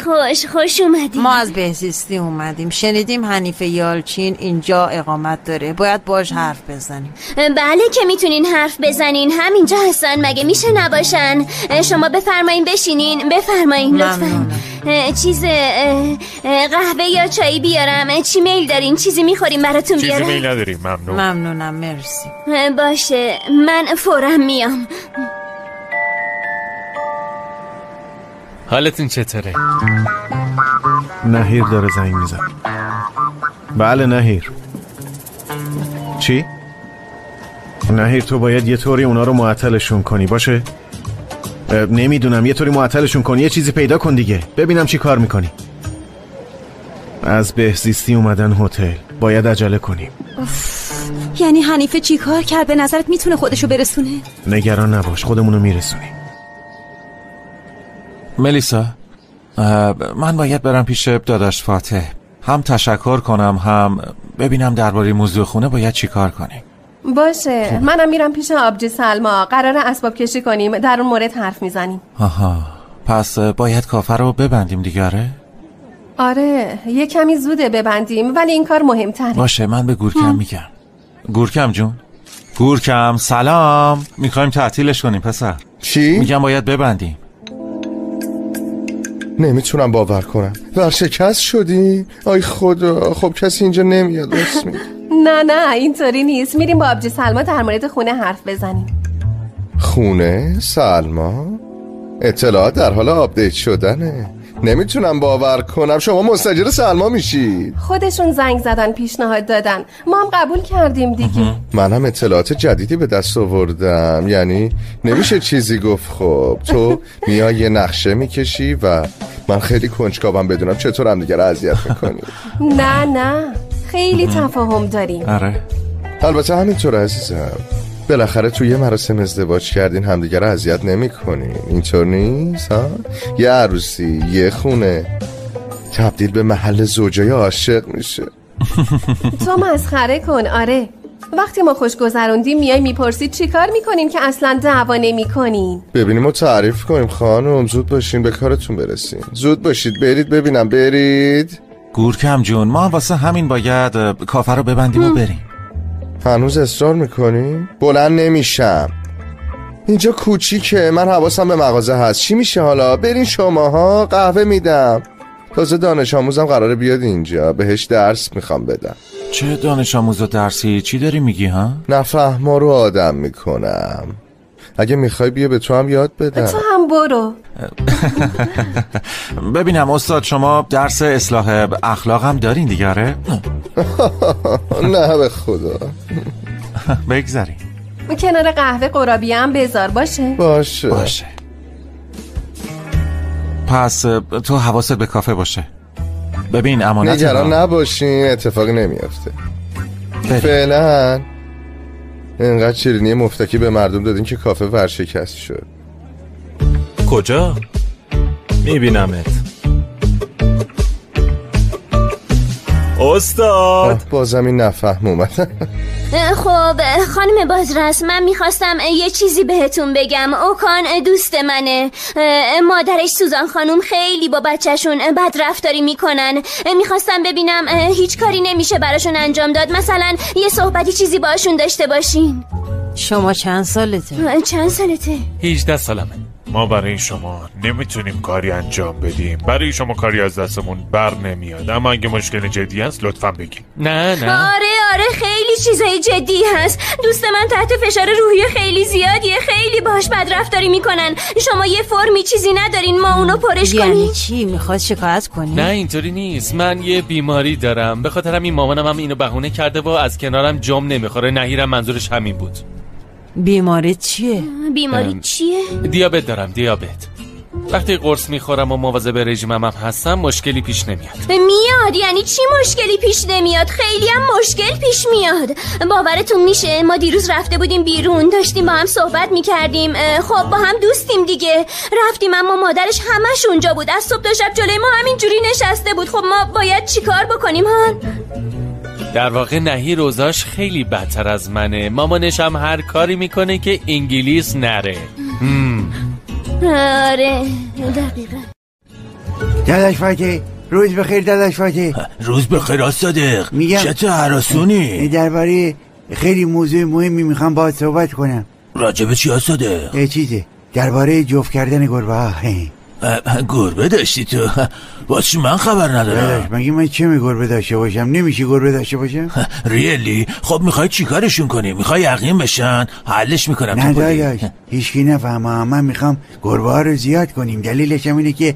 خوش اومدیم. ما از بهزیستی اومدیم. شنیدیم حنیفه یالچین اینجا اقامت داره، باید باش حرف بزنیم. بله که میتونین حرف بزنین، همینجا هستن، مگه میشه نباشن؟ شما بفرمایین بشینین. بفرمایین لطفا. چیز قهوه یا چایی بیارم؟ چی میل دارین؟ چیزی میخوریم براتون بیارم؟ چیزی میل نداریم، ممنونم مرسی. باشه من فورا میام. حالتون چطوره؟ نهیر داره زنگ میزن. بله نهیر. چی؟ نهیر تو باید یه طوری اونا رو معطلشون کنی، باشه؟ نمیدونم، یه طوری معطلشون کنی، یه چیزی پیدا کن دیگه، ببینم چی کار میکنی. از بهزیستی اومدن هتل، باید عجله کنیم. یعنی حنیفه چی کار کرد؟ به نظرت میتونه خودشو برسونه؟ نگران نباش، خودمونو میرسونیم. ملیسا، من باید برم پیش داداش فاتح، هم تشکر کنم هم ببینم درباره موضوع خونه باید چی کار کنیم. باشه منم میرم پیش آبجی سلما، قراره اسباب کشی کنیم، در اون مورد حرف میزنیم. آها، پس باید کافه رو ببندیم دیگره؟ آره یه کمی زوده ببندیم، ولی این کار مهمتره. باشه من به گورکم میگم. گورکم جون، گورکم سلام، میخوایم تعطیلش کنیم پسر. چی؟ میگم باید ببندیم. نمیتونم باور کنم، ورشکست شدی؟ آی خدا، خب کسی اینجا نمیاد. راست میگی؟ نه اینطوری نیست، میریم با آبجی سلما در مورد خونه حرف بزنیم. خونه سلما؟ اطلاعات در حال آپدیت شدنه. نمیتونم باور کنم شما مستاجر سلما میشید. خودشون زنگ زدن، پیشنهاد دادن، ما هم قبول کردیم دیگه. منم اطلاعات جدیدی به دست آوردم، یعنی نمیشه چیزی گفت. خب تو میای یه نقشه میکشی و من خیلی کنجکاوم بدونم چطور هم دیگه رو اذیت میکنی. نه خیلی تفاهم داریم. آره البته همینطور عزیزم، بالاخره توی یه مراسم ازدواج کردین، همدیگه رو اذیت نمی‌کنین، اینطور نیست ها؟ یه عروسی، یه خونه تبدیل به محل زوجای عاشق میشه. تو مسخره کن. آره وقتی ما خوش گذروندیم میای میپرسید چی کار میکنین که اصلا دعوا نمی‌کنین. ببینیم و تعریف کنیم. خانم زود باشین به کارتون برسین، زود باشید، برید ببینم، برید. گورکم جون، ما واسه همین باید کافه رو ببندیم و بریم. هنوز اصرار میکنی؟ بلند نمیشم، اینجا کوچیکه، من حواسم به مغازه هست. چی میشه حالا؟ برین شماها، قهوه میدم. تازه دانش آموزم قراره بیاد اینجا، بهش درس میخوام بدم. چه دانش آموز و درسی؟ چی داری میگی ها؟ نفهما رو آدم میکنم. اگه میخوای بیا به تو هم یاد بدم. تو هم برو. ببینم استاد، شما درس اصلاح اخلاق هم دارین دیگره؟ نه به خدا. بگذاریم. کنار قهوه قرابی هم بذار. باشه. پس تو حواست به کافه باشه. ببین امانت نگران نباشین، اتفاقی نمیافته. فعلا اینقدر شیرینی مفتکی به مردم دادین که کافه ورشکست شد. کجا؟ میبینمت استاد. بازم این نفهم اومد. خب خانم بازرس، من میخواستم یه چیزی بهتون بگم. اوکان دوست منه. مادرش سوزان خانوم خیلی با بچهشون بد رفتاری میکنن. میخواستم ببینم هیچ کاری نمیشه براشون انجام داد، مثلا یه صحبتی چیزی باشون داشته باشین. شما چند سالته؟ چند سالته؟ 18 سالمه. ما برای شما نمیتونیم کاری انجام بدیم، برای شما کاری از دستمون بر نمیاد، اما اگه مشکل جدی هست لطفا بگیم. نه آره خیلی چیزای جدی هست. دوست من تحت فشار روحی خیلی زیادیه، خیلی باش بد رفتاری میکنن. شما یه فرمی چیزی ندارین ما اونو پرش کنیم؟ یعنی چی؟ میخواد شکایت کنی؟ نه اینطوری نیست، من یه بیماری دارم، به خاطر همین مامانم هم اینو بهونه کرده و از کنارم جام نمیخوره. نهیرم منظورش همین بود. بیماری چیه؟ بیماری چیه؟ دیابت دارم، دیابت. وقتی قرص میخورم و مواظب رژیمم هم هستم مشکلی پیش نمیاد. میاد؟ یعنی چی مشکلی پیش نمیاد؟ خیلی هم مشکل پیش میاد. باورتون میشه ما دیروز رفته بودیم بیرون، داشتیم با هم صحبت میکردیم، خب با هم دوستیم دیگه. رفتیم اما مادرش همش اونجا بود، از صبح تا شب جلوی ما همینجوری نشسته بود. خب ما باید چیکار بکنیم هان؟ در واقع نهی روزاش خیلی بدتر از منه. مامانش هم هر کاری میکنه که انگلیس نره. آره دقیقا. داداش فاتح، روز بخیر داداش فاتح. روز بخیر آصادق. میگم چطور هراسونی؟ درباره خیلی موضوع مهمی میخوام باهات صحبت کنم. راجبه چی آصادق؟ یه چیزه درباره جفت کردن گربه ها. گربه داشتی تو؟ واسه من خبر ندارم. مگه من چه گربه داشته باشم؟ نمیشه گربه داشته باشم؟ ریلی؟ خب میخوای چیکارشون کنی؟ میخوای یقین بشن؟ حلش میکنم. نه داداش هیچکی نفهمه. من میخوام گربه ها رو زیاد کنیم. دلیلش هم اینه که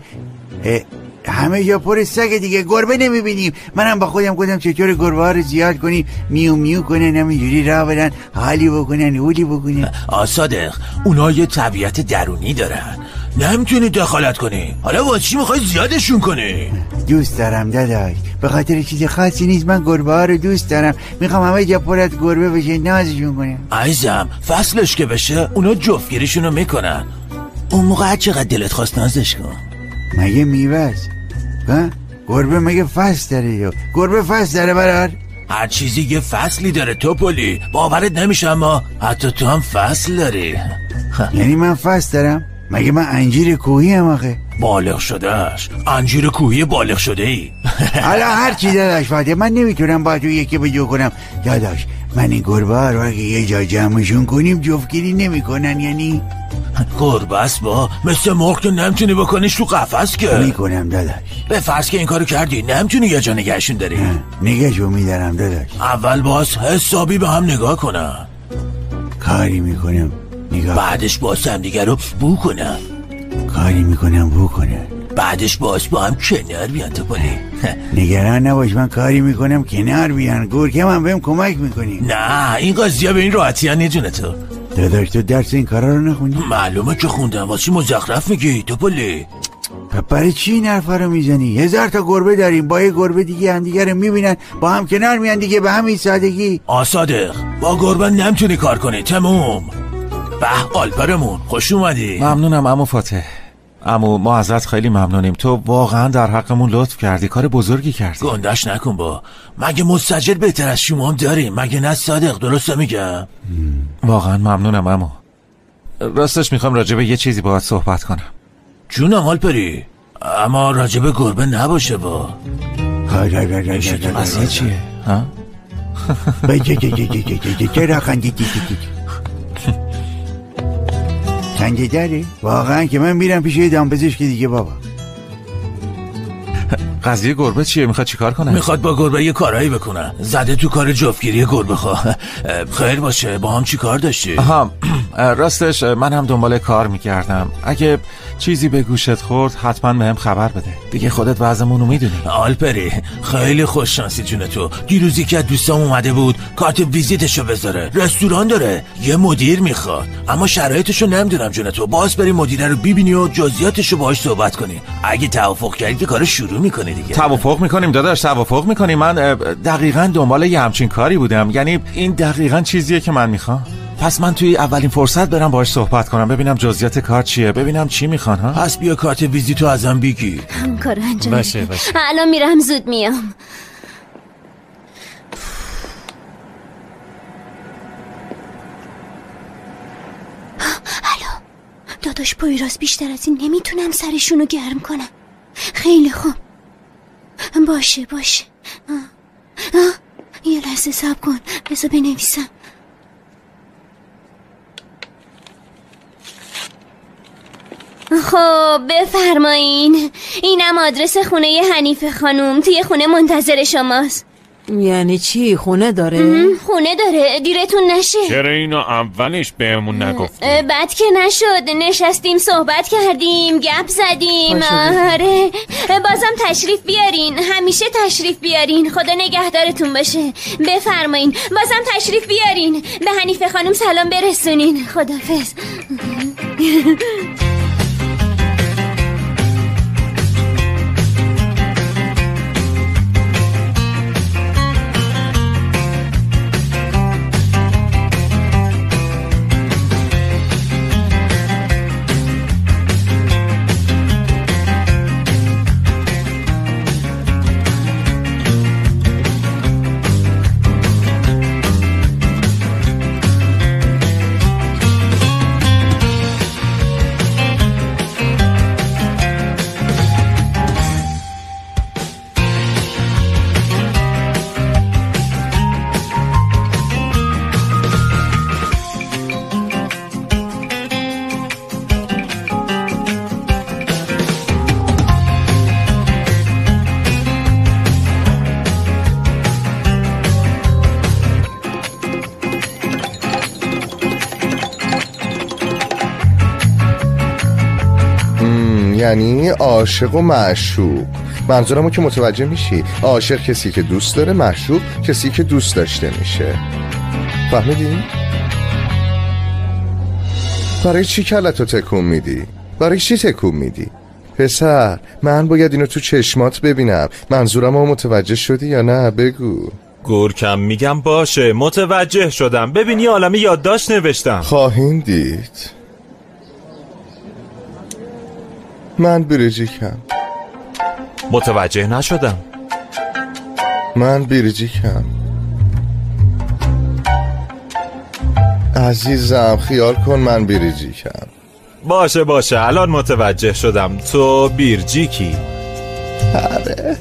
همه جا پر سگ دیگه، گربه نمیبینیم. منم با خودم گفتم چطور گربه ها رو زیاد کنیم، میو میو کنن، همینجوری راه برن، حالی بکنن، هولی بکنن. صادق اونا یه طبیعت درونی دارن، نمیتونی دخالت کنی. حالا واسه چی میخوای زیادشون کنی؟ دوست دارم داداش، به خاطر چیز خاصی نیست. من گربه ها رو دوست دارم، میخوام همه جا پر از گربه بشه، نازشون کنم. عزیزم فصلش که بشه اونا جفتگیریشون رو میکنن، اون موقع هر چقدر دلت خواست نازش کن. مگه میوست؟ گربه مگه فصل داره؟ یا گربه فصل داره برار؟ هر چیزی یه فصلی داره توپولی، باورت نمیشه اما حتی تو هم فصل داری. یعنی من فصل دارم؟ مگه من انجیر کوهی هم آخه؟ بالغ شدهش، انجیر کوهی بالغ شده ای. حالا هر چی داداش فاطمه، من نمیتونم با تو یکی به جو کنم. داداش من این گربه ها رو اگه یه جا جمعشون کنیم جفتگیری نمی کنن. یعنی گربه است با مثل مرغ که نمیتونی بکنیش تو قفس که. میکنم داداش. به فرض که این کارو کردی نمیتونی یه جا نگهشون داری. نگهشو میدارم داداش. اول باز حسابی به هم نگاه کنن. کاری میکنم نگاه، بعدش باز هم دیگر رو بو کنن. کاری میکنم بو کنن، بعدش باز با هم کنار بیان تو پلی. نگران نباش، من کاری میکنم کنار بیان. گرگم هم بهم کمک میکنی. نه این قضیه به این راحتی ها نیجونه تو. داداش تو درس این کارا رو نخوندی؟ معلومه که خوندم، واسه چی مزخرف میگی تو پلی؟ برای چی این حرفا رو میزنی؟ 1000 تا گربه داریم، با یه گربه دیگه هم دیگه رو میبینن با هم کنار میان دیگه، به همین سادگی. صادق با گربه نمیتونی کار کنی، تموم. به آلپرمون خوش اومدی. ممنونم عمو فاتح. عمو ما ازت خیلی ممنونیم، تو واقعا در حقمون لطف کردی، کار بزرگی کردی. گندش نکن با، مگه مستاجر بهتر از شما هم داریم مگه نه صادق؟ درسته میگم؟ واقعا ممنونم عمو. راستش میخوام راجبه یه چیزی باهات صحبت کنم. جونم آلپری، اما راجبه گربه نباشه با. قضیه چیه؟ ها؟ چرا خندیدی؟ خنده داره؟ واقعا که من میرم پیش یه دامپزشک دیگه بابا. قضیه گربه چیه؟ میخواد چیکار کنه؟ میخواد با گربه یه کارایی بکنه، زده تو کار جفتگیری گربه خواه. خیر باشه، با هم چی کار داشتی؟ راستش من هم دنبال کار میکردم، اگه چیزی به گوشت خورد حتما بهم خبر بده. دیگه خودت وضعمونو میدونی. آلپری خیلی خوش شانسی جون تو. دیروزی که دوستام اومده بود کارت ویزیتشو بذاره، رستوران داره، یه مدیر میخواد، اما شرایطشو نمیدونم جون تو. باز بری مدیر رو ببینی و جزئیاتشو باهاش صحبت کنی. اگه توافق کردی که کارو شروع شروع میکنی دیگه. توافق میکنیم داداش، توافق میکنیم. من دقیقاً دنبال یه همچین کاری بودم. یعنی این دقیقاً چیزیه که من میخوام. پس من توی اولین فرصت برم باهاش صحبت کنم، ببینم جزئیات کار چیه، ببینم چی میخوان ها. پس بیا کارت ویزیتو ازم بگیر. هم کارو انجام باشه. الان میرم، زود میام. الو داداش پویراز، بیشتر از این نمیتونم سرشونو گرم کنم. خیلی خوب، باشه یه لحظه صبر کن، بذار بنویسم. خب بفرمایین، اینم آدرس خونه حنیفه خانوم، توی خونه منتظر شماست. یعنی چی؟ خونه داره؟ خونه داره، دیرتون نشه. چرا اینو اولش بهمون نگفتی؟ بعد که نشد، نشستیم صحبت کردیم، گپ زدیم. آره بازم تشریف بیارین، همیشه تشریف بیارین. خدا نگهدارتون باشه. بفرمایین، بازم تشریف بیارین. به حنیفه خانوم سلام برسونین. خداحافظ. یعنی عاشق و معشوق. منظورمو که متوجه میشی. عاشق کسی که دوست داره، معشوق کسی که دوست داشته میشه. فهمیدی؟ برای چی کلتو تکون میدی؟ برای چی تکون میدی؟ پسر من باید اینو تو چشمات ببینم. منظورمو متوجه شدی یا نه؟ بگو. گورکم میگم باشه، متوجه شدم. ببین یه عالمه یادداشت نوشتم. خواهیم دید. من بریجیکم. متوجه نشدم. من بریجیکم عزیزم، خیال کن من بریجیکم. باشه الان متوجه شدم. تو بیرجیکی. آره.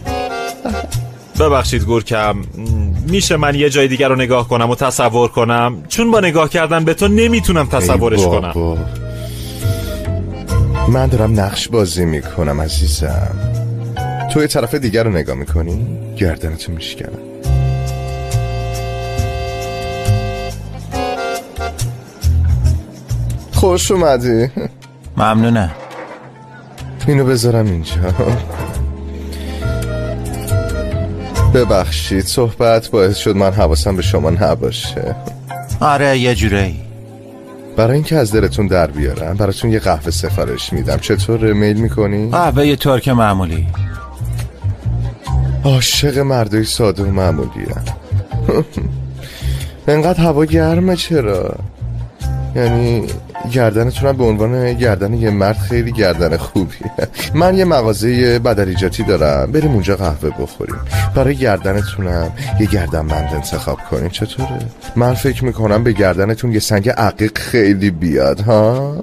ببخشید گورکم، میشه من یه جای دیگر رو نگاه کنم و تصور کنم؟ چون با نگاه کردن به تو نمیتونم تصورش کنم. من دارم نقش بازی میکنم عزیزم. تو یه طرف دیگر رو نگاه میکنی، گردنتو میشکنم. خوش اومدی. ممنونه. اینو بذارم اینجا. ببخشید صحبت باعث شد من حواسم به شما نباشه. آره یه جوری. برای اینکه از دلتون در بیارم براتون یه قهوه سفارش میدم. چطور میل میکنی؟ قهوه یه ترک معمولی. عاشق مردای ساده و معمولی هم. انقدر هوا گرمه چرا؟ یعنی گردنتونم به عنوان گردن یه مرد خیلی گردن خوبیه. من یه مغازه بدلیجاتی دارم، بریم اونجا قهوه بخوریم. برای گردنتونم یه گردنبند انتخاب کنیم. چطوره؟ من فکر میکنم به گردنتون یه سنگ عقیق خیلی بیاد ها.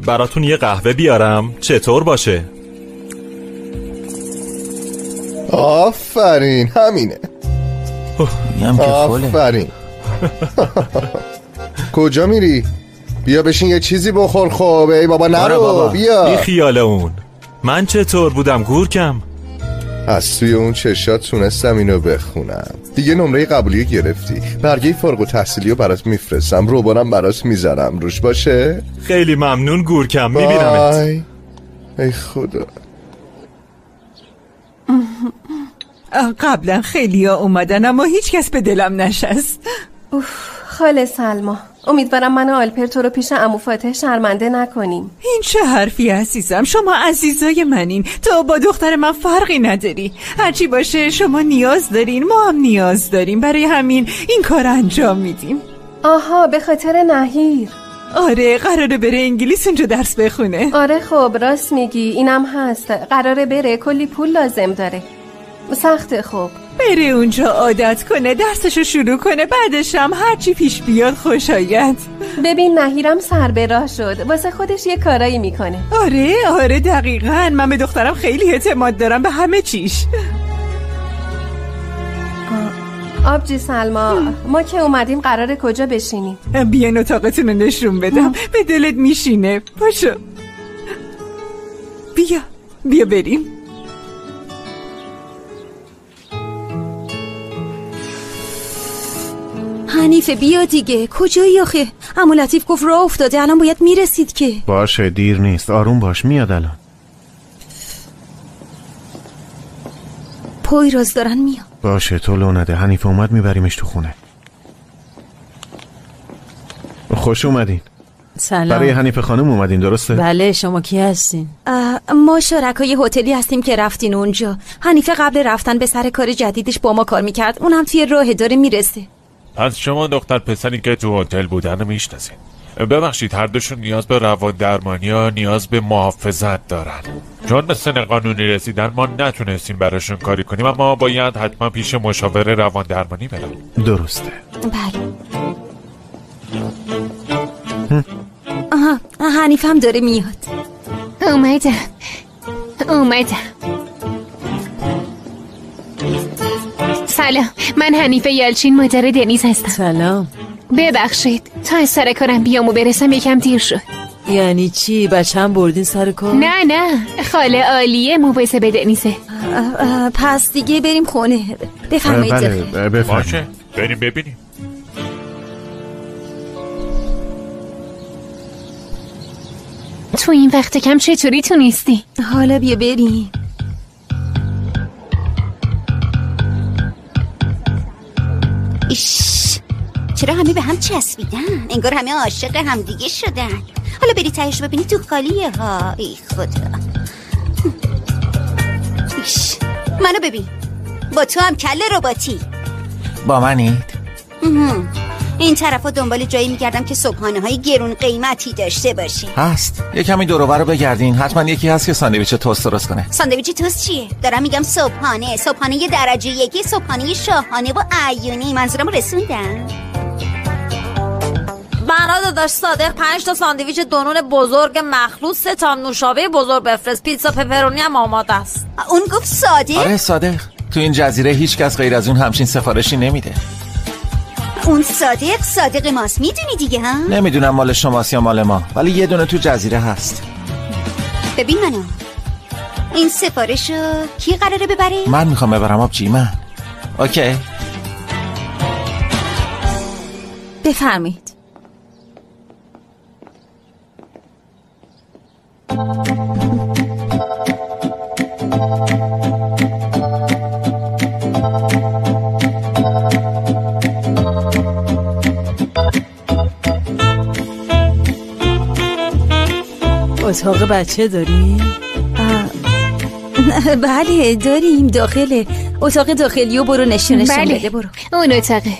براتون یه قهوه بیارم چطور باشه؟ آفرین، همینه. آفرین. کجا میری؟ بیا بشین یه چیزی بخور. خب ای بابا نرو. بیا. بی خیال اون. من چطور بودم گورکم؟ از توی اون چشات تونستم اینو بخونم. دیگه نمره قبولی گرفتی. برگه فارغ التحصیلی رو برات میفرستم، روبانم برات میذارم روش. باشه؟ خیلی ممنون گورکم، میبینمت. ای خدا. قبلا خیلی ها اومدن اما هیچ کس به دلم نشست. خاله سلما، امیدوارم من و آلپر تو رو پیش عمو فاتح شرمنده نکنیم. این چه حرفی عزیزم؟ شما عزیزای منین، تو با دختر من فرقی نداری. هرچی باشه شما نیاز دارین، ما هم نیاز داریم، برای همین این کار انجام میدیم. آها، به خاطر نهیر. آره، قراره بره انگلیس اونجا درس بخونه. آره خب راست میگی، اینم هست، قراره بره، کلی پول لازم داره. سخته. خب بره اونجا عادت کنه، درسشو شروع کنه، بعدش هم هرچی پیش بیاد خوش آید. ببین نهیرم سر به راه شد، واسه خودش یه کارایی میکنه. آره دقیقاً، من به دخترم خیلی اعتماد دارم، به همه چیش. آبجی سلما، ما که اومدیم قراره کجا بشینیم؟ بیاین اتاقتون رو نشون بدم، به دلت میشینه. پاشو بیا بریم. حنیفه بیا دیگه، کجایی آخه؟ عمو لطیف گفت راه افتاده، الان باید میرسید که. باشه دیر نیست، آروم باش، میاد الان. پویراز دارن میاد. باشه تو لو نده، حنیفه اومد میبریمش تو خونه. خوش اومدین. سلام. برای حنیفه خانم اومدین درسته؟ بله، شما کی هستین؟ ما شرکای هتلی هستیم که رفتین اونجا. حنیفه قبل رفتن به سر کار جدیدش با ما کار میکرد، اونم توی راه داره میرسه. پس شما دختر پسری که تو هتل بودن میشناسین. ببخشید، هر دوشون نیاز به روان درمانی یا نیاز به محافظت دارن. چون به سن قانونی رسیدن ما نتونستیم براشون کاری کنیم، اما باید حتما پیش مشاور روان درمانی برن. درسته. بله. حنیفه هم داره میاد. اومدم. سلام، من حنیفه یالچین، مادر دنیز هستم. سلام. ببخشید، تا از سر کارم بیام و برسم یکم دیر شد. یعنی چی؟ بچه هم بردین سر کار؟ نه، خاله عالیه موبایسه به دنیزه. پس دیگه بریم خونه. بفرمایید. بله باشه، بریم ببینیم. تو این وقت کم چطوری تونستی؟ حالا بیا بریم. چرا همه به هم چسبیدن؟ انگار همه عاشق همدیگه شدن. حالا بری تهش ببینی تو خالیه ها. ای خدا. منو ببین، با تو هم کله رباتی. با منید؟ این طرفا دنبال جایی میگردم که صبحانه های گرون قیمتی داشته باشه. هست، یه کمی دور و بر رو بگردین، حتما یکی هست که ساندویچ توست درست کنه. ساندویچ توست چیه؟ دارم میگم صبحانه درجه یکی، صبحانه شاهانه و عیونی. منظورم رسوندم. بنا داداش صادق 5 تا ساندویچ دونون بزرگ مخلوط، 3 تا نوشابه بزرگ بفرست. پیتزا پپرونی هم آماده است. اون گفت صادق؟ آره صادق. تو این جزیره هیچ کس غیر از اون همچین سفارشی نمیده. اون صادق ماست، میدونی دیگه ها؟ نمیدونم مال شماست یا مال ما، ولی یه دونه تو جزیره هست. ببین منو، این سفارشو کی قراره ببره؟ من میخوام ببرم آبجی، من. اوکی. بفرمایید. اتاق بچه داریم؟ بله داریم، داخله. اتاق داخلی و برو نشونشون بله. بده. برو اون اتاقه.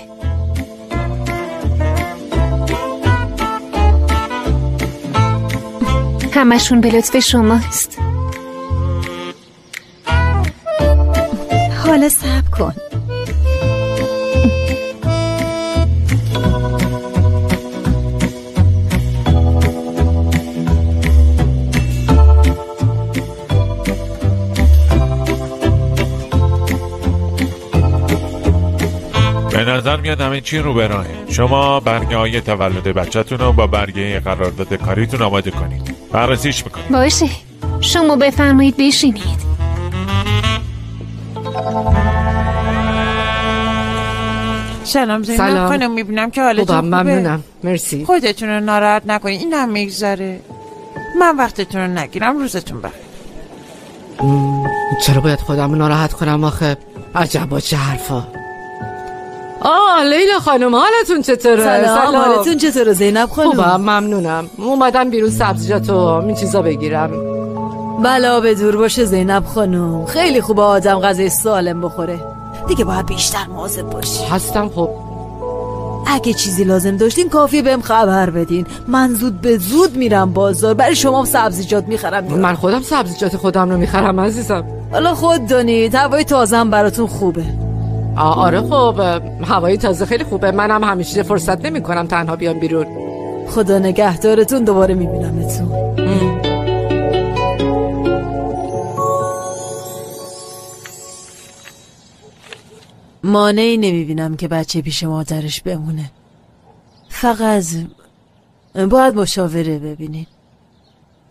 همشون به لطف شماست. حالا صبر کن. به نظر میاد همه چی رو به راهه. شما برگه های تولد بچه‌تون رو با برگه قرارداد کاریتون آماده کنید. بررسیش میکنید. باشه، شما بفرمایید بشینید. سلام زینب خانم، میبینم که حالتون خوبه. ممنونم، مرسی. خودتون رو ناراحت نکنید، این هم میگذره. من وقتتون رو نگیرم، روزتون بخیر. چرا باید خودم رو ناراحت کنم آخه؟ عجبا چه حرفا. لیلا خانم حالتون چطوره؟ سلام. حالتون چطوره زینب خانم؟ خوبم ممنونم. اومدم بیرون سبزیجات و این چیزا بگیرم. بلا به دور باشه زینب خانم. خیلی خوبه آدم غذای سالم بخوره. دیگه باید بیشتر مواظب باشی. هستم. خب اگه چیزی لازم داشتین کافیه بهم خبر بدین. من زود به زود میرم بازار برای شما سبزیجات میخرم. من خودم سبزیجات خودم رو میخرم عزیزم. حالا خود دانید هوای تازه‌ام براتون خوبه. آره خب هوای تازه خیلی خوبه. منم همیشه فرصت نمی کنم تنها بیام بیرون. خدا نگهدارتون. دوباره میبینمتون. مانعی نمیبینم که بچه پیش مادرش بمونه. فقط باید مشاوره ببینین.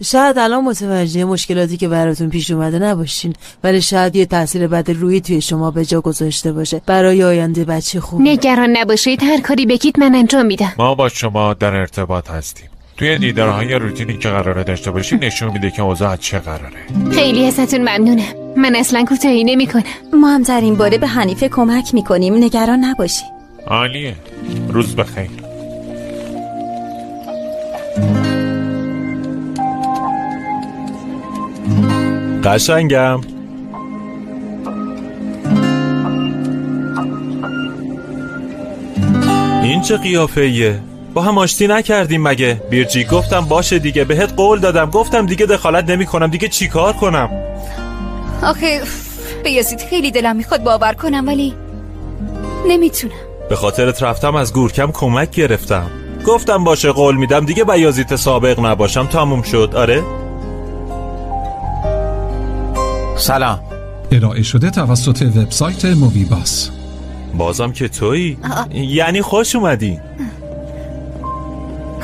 شاید الان متوجه مشکلاتی که براتون پیش اومده نباشین، ولی شاید یه تاثیر بد روحی توی شما به جا گذاشته باشه. برای آینده بچه خوب. نگران نباشید، هر کاری بگید من انجام میدم. ما با شما در ارتباط هستیم. توی دیدارهای روتینی که قراره داشته باشین نشون میده که اوضاع چه قراره. خیلی ازتون ممنونم. من اصلا کوتاهی نمیکنم. ما هم در این باره به حنیفه کمک میکنیم. نگران نباشی. عالیه. روز بخیر. قشنگم. این چه قیافه ایه؟ با هم آشتی نکردیم مگه؟ بیرجی گفتم باشه دیگه، بهت قول دادم، گفتم دیگه دخالت نمی کنم، دیگه چی کار کنم؟ آخه بیازید خیلی دلم میخواد باور کنم ولی نمیتونم. به خاطرت رفتم از گورکم کمک گرفتم، گفتم باشه قول میدم دیگه بیازیت سابق نباشم، تموم شد. آره؟ سلام. ارائه شده توسط وبسایت مووی باس. بازم که تویی؟ یعنی خوش اومدی.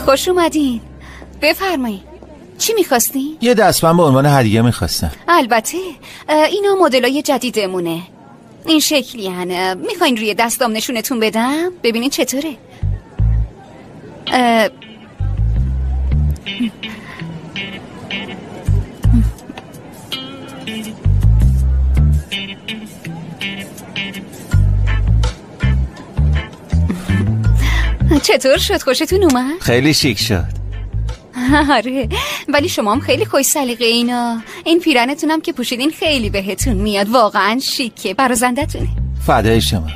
خوش اومدین. بفرمایید. چی میخواستی؟ یه دستبند به عنوان هدیه میخواستم. البته اینا مدلای جدیدمونه. این شکلی هنه. میخواین روی دستام نشونتون بدم؟ ببینین چطوره. چطور شد؟ خوشتون اومد؟ خیلی شیک شد. آره ولی شما هم خیلی خوش سلیقه اینا. این پیرنتونم که پوشیدین خیلی بهتون میاد. واقعا شیکه. برازندتونه. فدای شما.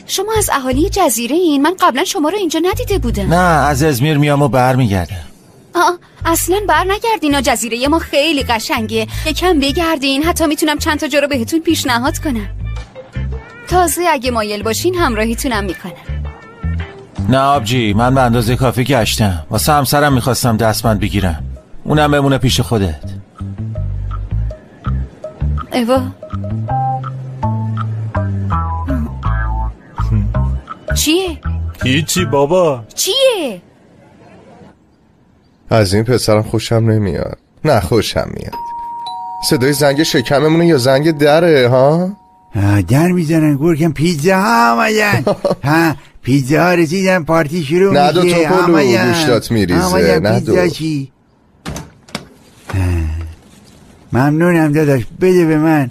شما از اهالی جزیره این؟ من قبلا شما رو اینجا ندیده بودم. نه از ازمیر میام و برمیگردم. اصلا بر نگردین. جزیره ما خیلی قشنگه. یکم بگردین. حتی میتونم چند تا جا رو بهتون پیشنهاد کنم. تازه اگه مایل باشین همراهیتونم میکنم. نه آبجی، من به اندازه کافی گشتم. واسه همسرم میخواستم دستبند بگیرم. اونم بمونه پیش خودت. ایوا چیه؟ هیچی بابا. چیه؟ از این پسرم خوشم نمیاد. نه خوشم میاد. صدای زنگ شکممونه یا زنگ دره ها؟ در میزنن گورکم. پیتزا ها آمدن. ها پیتزا ها رسیدن. پارتی شروع میشه. ندو تو پلو گوشتات میریزه. ندو. پیتزا چی؟ ممنونم داداش، بده به من.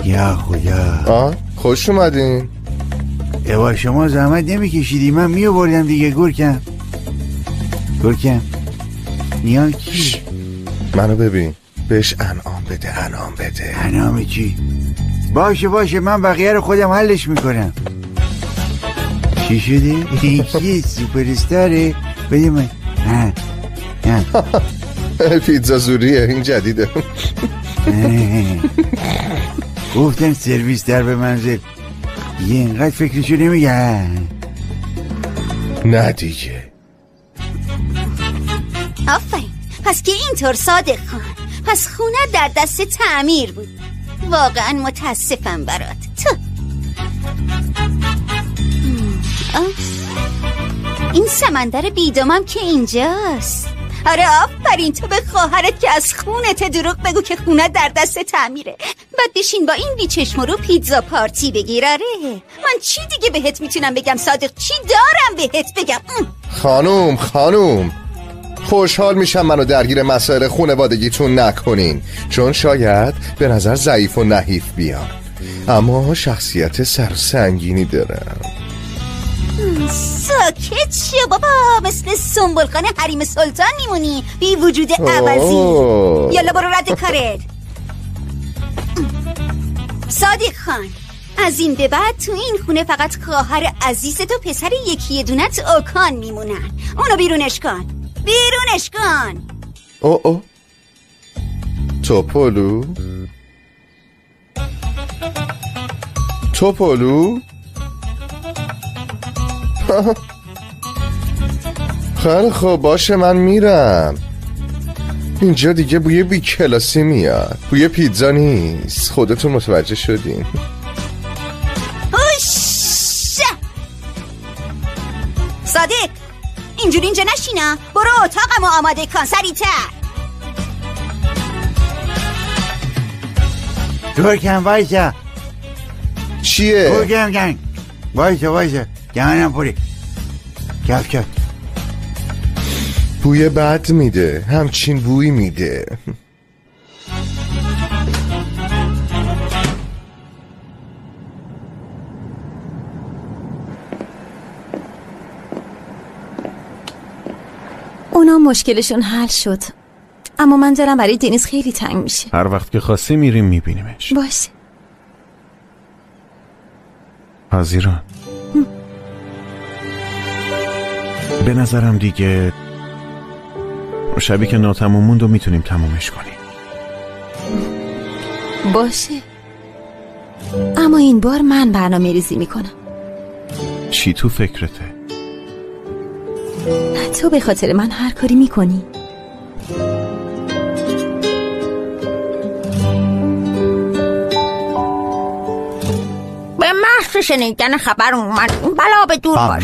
یا خدا. خوش اومدین. ایوا شما زحمت نمیکشیدی من میابردم دیگه. گورکم نیان کی؟ منو ببین. بهش انعام بده. انعام بده. انعام چی؟ باشه من بقیه رو خودم حلش میکنم. چی شده؟ این کیه؟ سوپرستاره؟ بده من. پیتزا زوریه این جدیده. گفتن سرویس در به منزل. یه اینقدر فکرشو نمیگن. نه دیگه. آفرین. پس که اینطور صادق خان، پس خونه در دست تعمیر بود. واقعا متاسفم برات. تو این سمندر بیدامم که اینجاست. آره آفرین. تو به خواهرت که از خونت دروغ بگو که خونه در دست تعمیره. بعد بشین با این بیچشم رو پیتزا پارتی بگیر. آره من چی دیگه بهت میتونم بگم صادق؟ چی دارم بهت بگم؟ خانوم خوشحال میشم منو درگیر مسائل خانوادگیتون نکنین، چون شاید به نظر ضعیف و نحیف بیان، اما شخصیت سرسنگینی دارم. ساکت شو بابا، مثل سنبلخان حریم سلطان میمونی بی وجود عوضی. یالا برو رد کارت. صادق خان، از این به بعد تو این خونه فقط خواهر عزیزت و پسر یکی دونت اوکان میمونن. اونو بیرونش کن، بیرونش کن. او توپولو خیلی خوب باشه، من میرم. اینجا دیگه بوی بی کلاسی میاد، بوی پیتزا نیست. خودتون متوجه شدین؟ صادق، اینجوری اینجا نشینا، برو اتاقمو آماده کن سریعتر. گرگم وایسا. چیه؟ گرگم وایسا دهنم پری. کف بوی بد میده، همچین بوی میده. اونا مشکلشون حل شد، اما من دارم برای دنیز خیلی تنگ میشه. هر وقت که خواستی میریم میبینیمش. باشه. حاضران. به نظرم دیگه شبی که ناتموم موند و میتونیم تمومش کنیم. باشه، اما این بار من برنامه ریزی میکنم. چی تو فکرته؟ تو به خاطر من هر کاری میکنی. به محض شنیدن خبر اومد این بلا به دور باش.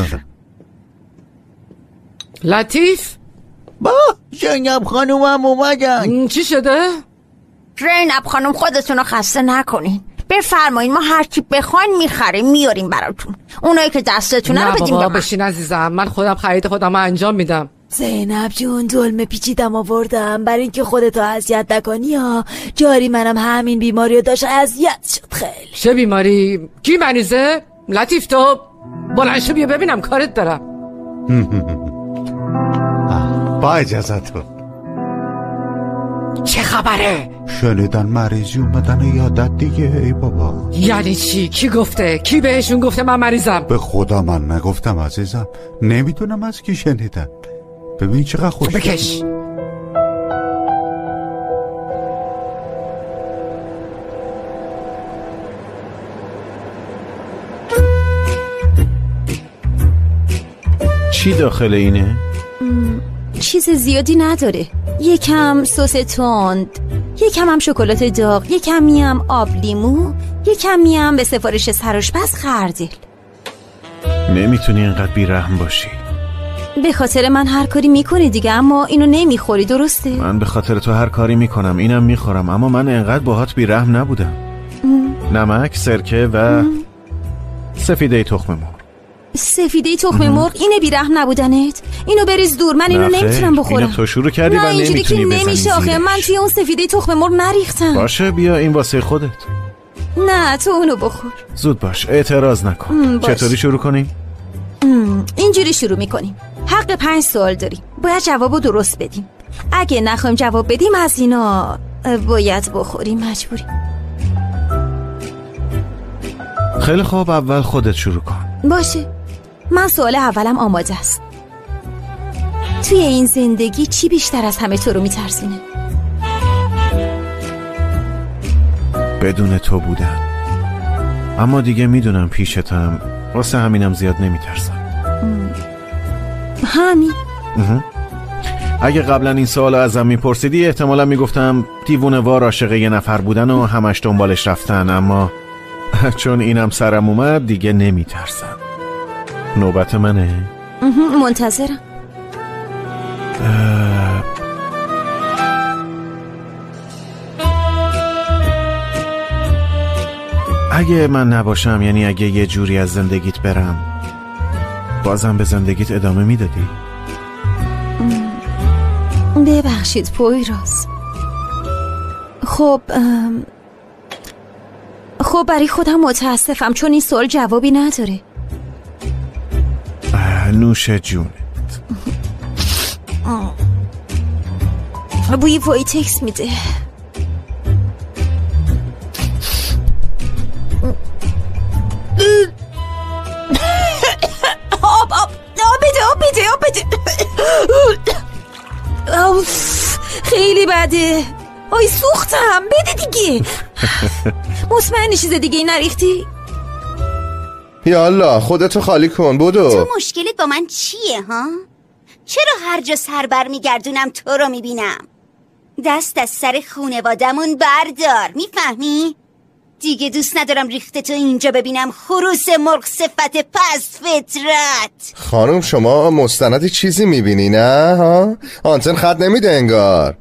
لطیف با زینب خانومم اومدن. چی شده؟ زینب خانم خودتونو خسته نکنین، بفرمایین ما هرچی بخواین میخریم میاریم براتون. اونایی که دستتونه رو بدیم به من. بشین عزیزم، من خودم خرید خودم انجام میدم. زینب جون دلمه پیچیدم آوردم برای اینکه خودتو اذیت نکنی ها. جاری منم همین بیماری رو داشت اذیت شد خیلی. چه بیماری؟ کی مریضه؟ لطیف تو بلند شو بیا ببینم کارت دارم. با اجازتون. چه خبره؟ شنیدن مریضی اومدن یادت دیگه. ای بابا یعنی چی؟ کی گفته؟ کی بهشون گفته من مریضم؟ به خدا من نگفتم عزیزم، نمیدونم از کی شنیدن. ببین چقدر خوش بکش. چی داخل اینه؟ چیز زیادی نداره. یکم سس تند، یکم هم شکلات داغ، یکمی هم آب لیمو، یکمی هم به سفارش سرآشپز خردل. نمیتونی اینقدر بیرحم باشی. به خاطر من هر کاری میکنی دیگه، اما اینو نمیخوری، درسته؟ من به خاطر تو هر کاری میکنم، اینم میخورم، اما من اینقدر باهات بیرحم نبودم. نمک، سرکه و سفیده تخم مرغ. سفیده تخم مرغ اینه بیرحم نبودنت؟ اینو بریز دور، من اینو نمیتونم بخورم. اینو تو شروع کردی و نمیتونی بزنی زیرش. نمیشه آخه، من توی اون سفیده تخم مرغ نریختم. باشه بیا این واسه خودت. نه تو اونو بخور. زود باش، اعتراض نکن. چطوری شروع کنیم؟ اینجوری شروع میکنیم. حق 5 سوال داریم، باید جوابو درست بدیم. اگه نخوایم جواب بدیم از اینا باید بخوریم، مجبوریم. خیلی خوب، اول خودت شروع کن. باشه، من سوال اولم آماده است. توی این زندگی چی بیشتر از همه تو رو میترسونه؟ بدون تو بودن. اما دیگه میدونم پیشتم، واسه همینم زیاد نمیترسم. همین؟ اگه قبلا این سوال ازم میپرسیدی احتمالا میگفتم دیوونه وار عاشق یه نفر بودن و همش دنبالش رفتن، اما چون اینم سرم اومد دیگه نمیترسم. نوبت منه؟ منتظرم. اگه من نباشم، یعنی اگه یه جوری از زندگیت برم، بازم به زندگیت ادامه میدادی؟ ببخشید پویراز. خب برای خودم متاسفم چون این سوال جوابی نداره. نوش جونت. بوی وایتکس میده. آب بده. خیلی بده. آی سوختم. بده دیگه. مطمئنی چیز دیگه ای نریختی؟ یالا خودتو خالی کن بدو. تو مشکلت با من چیه ها؟ چرا هر جا سر بر میگردونم تو رو میبینم؟ دست از سر خونوادمون بردار، میفهمی؟ دیگه دوست ندارم ریخته تو اینجا ببینم، خروس مرغ صفت پس فطرت. خانم شما مستندی چیزی میبینی نه ها؟ آنتن خط نمیده انگار.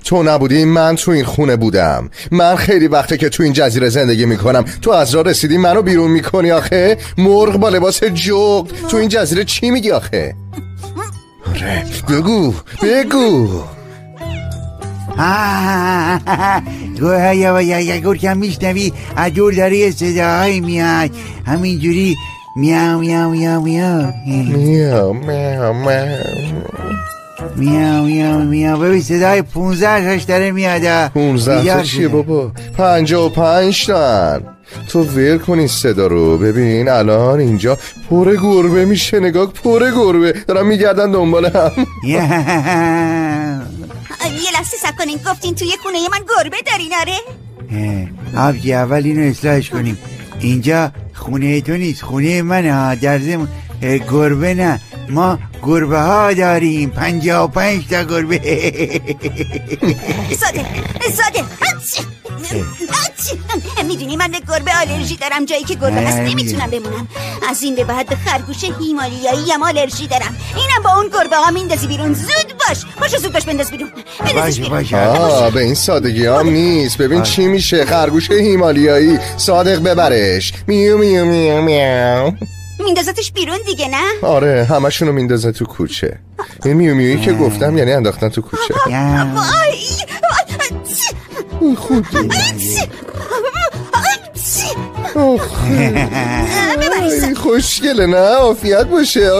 تو نبودی من تو این خونه بودم. من خیلی وقته که تو این جزیره زندگی میکنم. تو از راه رسیدی منو بیرون میکنی آخه؟ مرغ با لباس جغد تو این جزیره چی میگی آخه؟ آره بگو گرگم میشنوی از دور داره یه صداهایی میاد همینجوری میاو میاو میاو میاو میاو میاو میاو میاو میاو ببین صدای 15 تاش داره میاد. 15 تا چیه بابا؟ 55 تن. تو ول کن این صدا رو. ببین الان اینجا پر گربه میشه. نگاه پر گربه دارن میگردن دنبال هم. یه لحظه صبر کنین، گفتین توی خونه من گربه دارین آره؟ آبجی اول اینو اصلاحش کنیم. اینجا خونه تو نیست، خونه منه ها. در ضمن گربه نه، ما گربه ها داریم. 55 تا گربه. ساده میدونی من به گربه آلرژی دارم. جایی که گربه هست نمیتونم بمونم. از این به بعد به خرگوش هیمالیایی هم آلرژی دارم. اینم با اون گربه ها میندازی بیرون. زود باش بنداز بیرون. به این سادگی هم نیست. ببین چی میشه. خرگوش هیمالیایی صادق ببرش. میو میو میو میو. میندازتش بیرون دیگه نه؟ آره همشونو میندازه تو کوچه. این میو میویی که گفتم یعنی انداختن تو کوچه. خوشگله نه؟ عافیت باشه.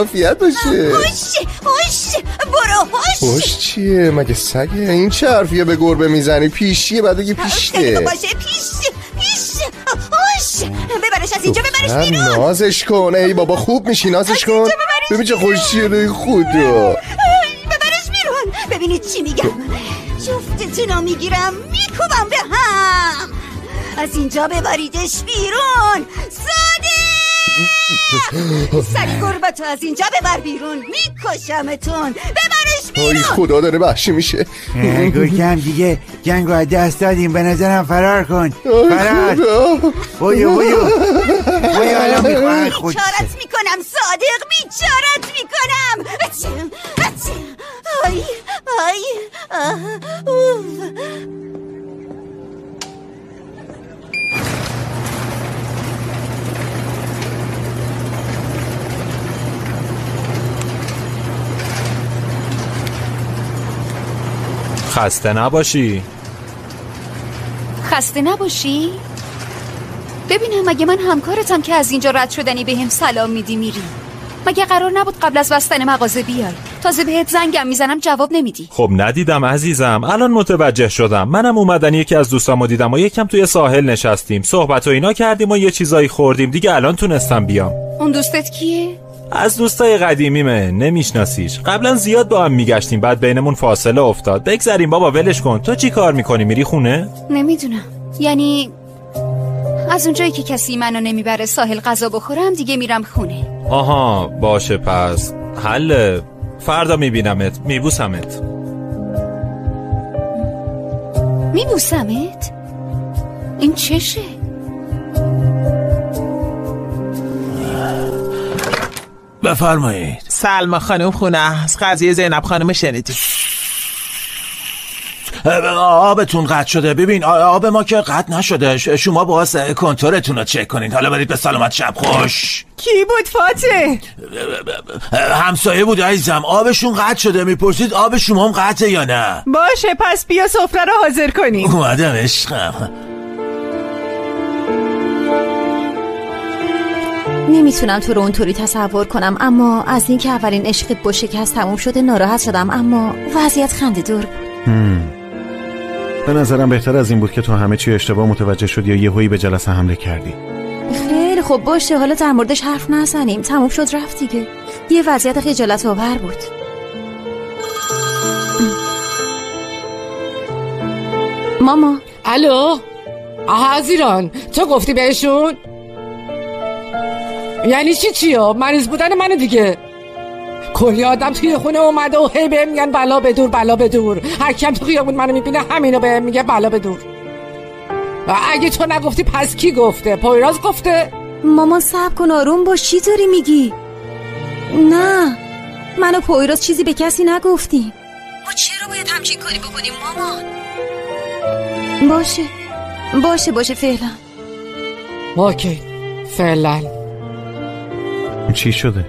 خوش چیه؟ مگه سگه؟ این چه حرفیه به گربه میزنی؟ پیشیه بعد بگی پیشته. باشه پیش. ببرش از اینجا، ببرش بیرون. نازش کن. ای بابا خوب میشی نازش کن. ببین چه خوشیه روی خودو. ببرش بیرون. ببینید چی میگم. جفتتونو میگیرم میکوبم به هم. از اینجا ببریدش بیرون. سری گربتو از اینجا ببر بیرون. میکشمتون. ببرش بیرون. ای خدا داره وحشی میشه. گرگم دیگه جنگو از دست دادیم. به نظرم فرار کن. فرار. بایو الان میخواه خود بیچارت میکنم صادق. بیچارت میکنم. آی خسته نباشی. ببینم مگه من همکارتم که از اینجا رد شدنی به هم سلام میدی میری؟ مگه قرار نبود قبل از بستن مغازه بیای؟ تازه بهت زنگم میزنم جواب نمیدی. خب ندیدم عزیزم، الان متوجه شدم. منم اومدن یکی از دوستامو دیدم و یکم توی ساحل نشستیم، صحبت و اینا کردیم و یه چیزایی خوردیم دیگه. الان تونستم بیام. اون دوستت کیه؟ از دوستای قدیمیمه، نمیشناسیش. قبلا زیاد با هم میگشتیم، بعد بینمون فاصله افتاد. بگذاریم بابا ولش کن. تو چی کار میکنی؟ میری خونه؟ نمیدونم، یعنی از اونجایی که کسی منو نمیبره ساحل غذا بخورم دیگه میرم خونه. آها باشه پس حل. فردا میبینمت، میبوسمت. میبوسمت؟ این چشه؟ بفرمایید. سلما خانم خونه است. قضیه زینب خانم شنیدی؟ آبتون قطع شده. ببین آب ما که قطع نشده. شما باز کنتورتون رو چک کنین. حالا برید به سلامت. شب خوش. کی بود فاتح؟ همسایه بود عزیزم. آبشون قطع شده. میپرسید آب شما هم قطعه یا نه؟ باشه پس بیا سفره رو حاضر کنیم. اومدم عشقم. نمیتونم تو رو اونطوری تصور کنم، اما از اینکه اولین عشقت با شکست تموم شده ناراحت شدم، اما وضعیت خنده دار بود. به نظرم بهتر از این بود که تو همه چی اشتباه متوجه شدی یا یهویی به جلسه حمله کردی. خیلی خب باشه، حالا در موردش حرف نزنیم. تموم شد رفت دیگه. یه وضعیت خجالت آور بود. ماما. الو عزیران، تو گفتی بهشون؟ یعنی چیو؟ مریض بودن منو دیگه. کلی آدم توی خونه اومده و هی بهم میگن بلا بدور بلا بدور. هر کیم تو خیابون منو میبینه همینو بهم میگه بلا بدور. و اگه تو نگفتی پس کی گفته؟ پایراز گفته؟ مامان صبر کن، آروم باش. چی داری میگی؟ نه من و پایراز چیزی به کسی نگفتیم. ما چرا باید همچین کاری بکنیم مامان؟ باشه فعلا. اوکی فعلا. چی شده؟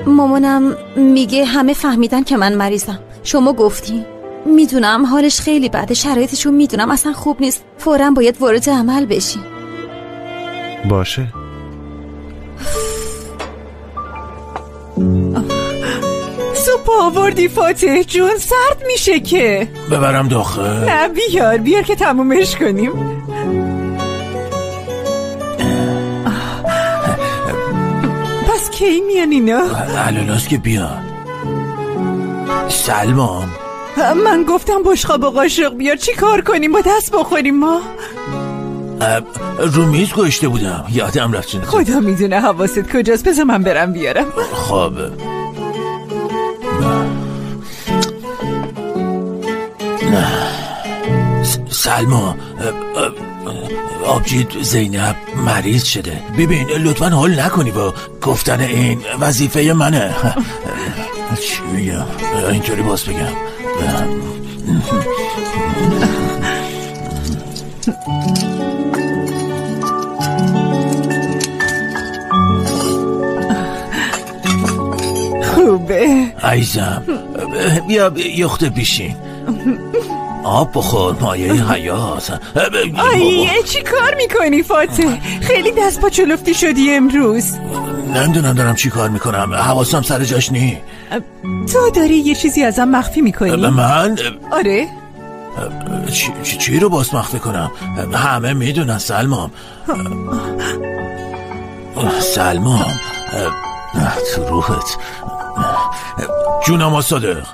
مامانم میگه همه فهمیدن که من مریضم. شما گفتی. میدونم حالش خیلی بده، شرایطشو میدونم، اصلا خوب نیست. فوراً باید وارد عمل بشی. باشه. سوپ آوردی فاتح جون؟ سرد میشه که. ببرم داخل؟ نه بیار که تمومش کنیم. پس کی میان اینا؟ الاناست که بیان. سلمان من گفتم بشقاب و قاشق بیار. چی کار کنیم؟ با دست بخوریم ما؟ رو میز گوشته بودم، یادم رفت. خدا میدونه حواست کجاست. بذار من برم بیارم. خب سلما، آبجید زینب مریض شده. ببین لطفا حال نکنی با گفتن این، وظیفه منه. چی میگم؟ اینطوری باز بگم. خوبه عزیزم. بیا یخته بیشین. آب بخور، مایه حیات. آیه چی کار میکنی فاتح؟ خیلی دست پا چلفتی شدی امروز. نمیدونم دارم چی کار میکنم، حواسم سر جاش نی. تو داری یه چیزی ازم مخفی میکنی؟ من؟ آره. چی رو باز مخفی کنم؟ همه میدونن سلمام. سلمام تو روحت. جونم صادق،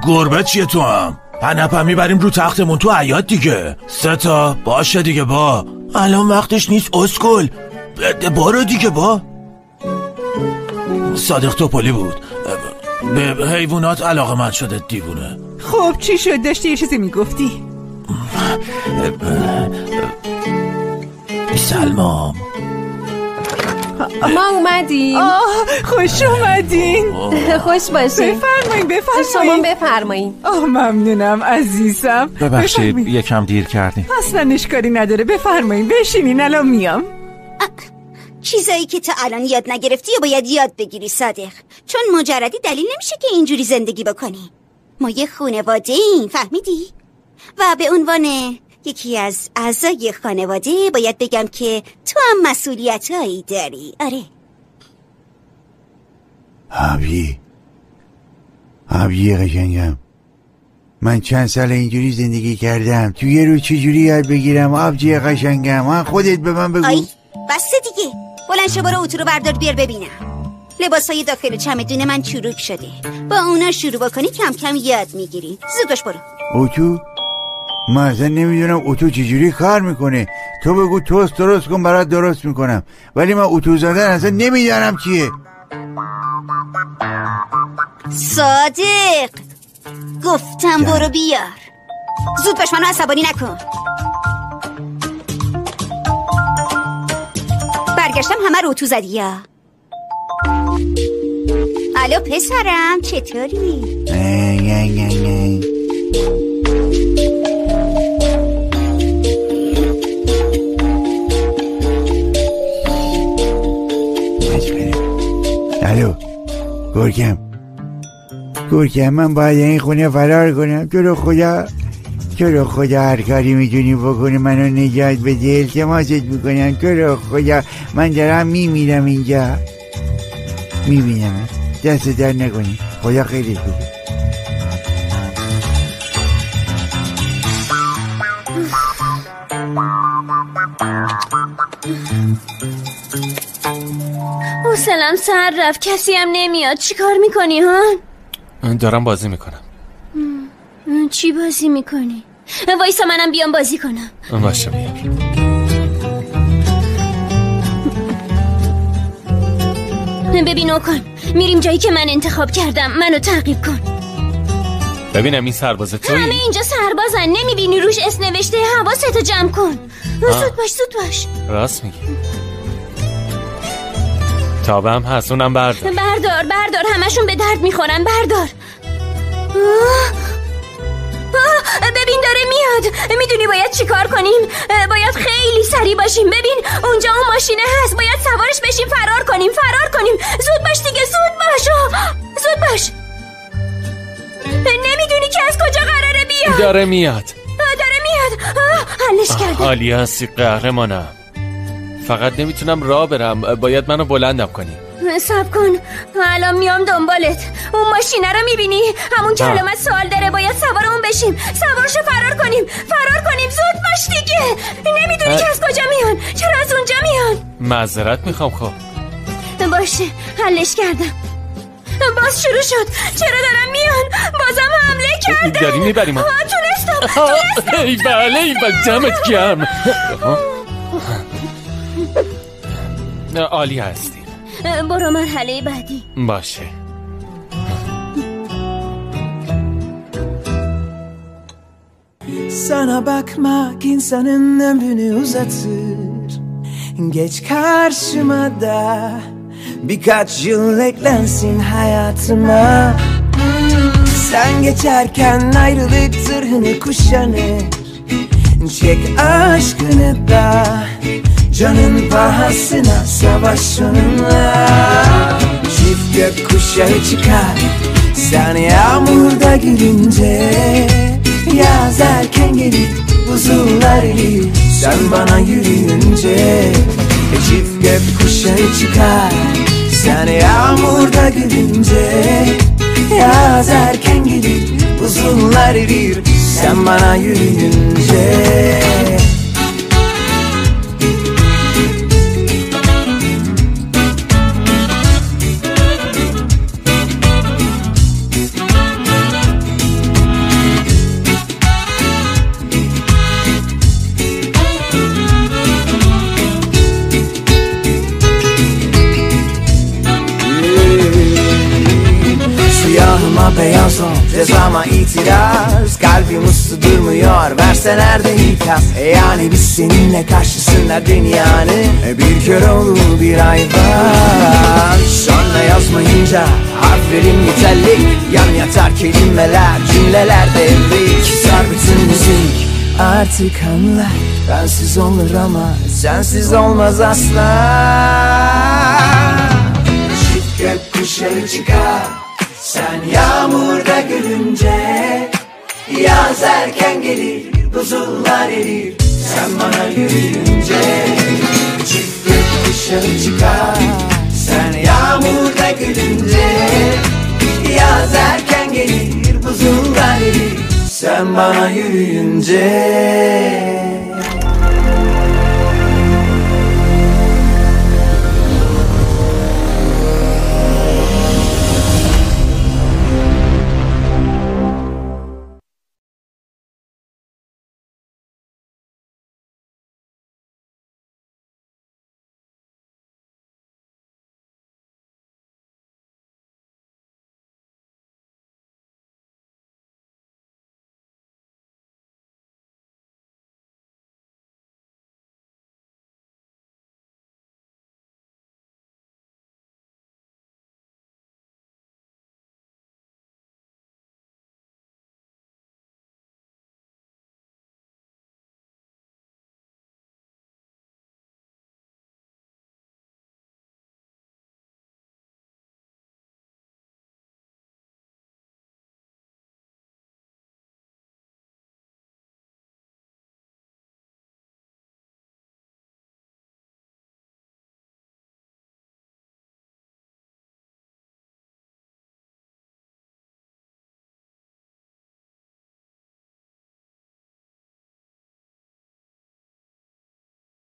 گربه چیه تو هم؟ پنپم میبریم رو تختمون تو حیاط دیگه. 3 تا باشه دیگه. با الان وقتش نیست اسکل. برو دیگه. با صادق توپلی بود، به حیوانات علاقه‌مند شده دیوونه. خب چی شد؟ داشتی یه چیزی میگفتی؟ سلمام ما اومدیم. خوش اومدین. خوش باشین. بفرمایین. شما بفرمایین. ممنونم عزیزم. ببخشید یکم دیر کردیم. اصلا اشکالی نداره. بفرمایین بشینین، الان میام. چیزایی که تا الان یاد نگرفتی و باید یاد بگیری صادق، چون مجردی دلیل نمیشه که اینجوری زندگی بکنی. ما یه خانواده ایم، فهمیدی؟ و به عنوان یکی از اعضای خانواده باید بگم که تو هم مسئولیتایی داری. آره. آبی قشنگم، من چند سال اینجوری زندگی کردم، تو یه روز چجوری یاد بگیرم؟ آبجی قشنگم، من خودت به من بگو. آی بسته دیگه. بلند شو برو اتو رو بردار بیار ببینم. لباسای داخل چمدون من چروک شده، با اونا شروع بکنی کم کم یاد میگیری. زود باش برو. اتو؟ من اصلا نمیدونم اتو چجوری کار میکنه. تو بگو توست درست کن برات درست میکنم، ولی من اتو زدن اصلا نمیدونم چیه. صادق گفتم برو بیار. زود باش، منو عصبانی نکن. برگشتم همه رو اتو زدی یا؟ الو پسرم چطوری؟ گرگم من باید این خونه فرار کنم. تو رو خدا هر کاری میتونی بکنی منو نجات بده، التماست میکنم. تو رو خدا من دارم میمیرم اینجا، میبینم. دست در نکنی، خدا خیلی بده. حوصله‌ام سر رفت، کسی هم نمیاد. چی کار میکنی ها؟ دارم بازی میکنم. چی بازی میکنی؟ وایسا منم بیام بازی کنم. باشه بیار. ببین کن، میریم جایی که من انتخاب کردم. منو تعقیب کن. ببینم این سرباز تویی؟ همه اینجا سربازن، نمیبینی روش اسم نوشته؟ حواستو جمع کن. زود باش. راست میگی. تابه هم هست، اونم بردار. بردار همشون به درد میخورن. بردار. ببین داره میاد. میدونی باید چی کار کنیم؟ باید خیلی سریع باشیم. ببین اونجا اون ماشینه هست، باید سوارش بشیم فرار کنیم. زود باش دیگه، زود باش. نمیدونی که از کجا قراره بیاد. داره میاد. حلش کردم. عالی هستی قهرمانم. فقط نمیتونم راه برم، باید منو بلندم کنی. صبر کن، الان میام دنبالت. اون ماشینه رو میبینی؟ همون که علامت سوال داره. باید سوار اون بشیم. سوارشو فرار کنیم. زود باش دیگه. نمیدونی که از کجا میان. چرا از اونجا میان؟ معذرت میخوام. خب باشه، حلش کردم. باز شروع شد. چرا دارم میان؟ بازم حمله کردم. داری میبریم. تونستم. ای بله دمت گرم. عالی هستی. برو مرحله بعدی. باشه. Sana bakmak insanın ömrünü uzatır. Geç karşıma da birkaç yıl eklensin hayatıma. Sen geçerken ayrılık zırhını kuşanır. Çek aşkını da canın pahasına savaş onunla. Çift gökkuşağı çıkar sen yağmurda gülünce. Yaz erken gelir buzullar erir sen bana yürüyünce. Çift gökkuşağı çıkar sen yağmurda gülünce. Yaz erken gelir buzullar erir sen bana yürüyünce. Siyahıma beyaz ol, cezama itiraz. Kalbim uslu durmuyor, verseler de ikaz. Yani biz seninle karşısında dünyanın bir kör olur bir hayvan. Sonra yazmayınca harflerim nitelik. Yan yatar kelimeler, cümleler devrik. Sar bütün müzik artık anla. Bensiz olur ama sensiz olmaz asla. Çift gökkuşağı çıkar sen yağmurda gülünce. Yaz erken gelir buzullar erir sen bana yürüyünce. Çift gökkuşağı çıkar sen yağmurda gülünce. Yaz erken gelir buzullar erir sen bana yürüyünce.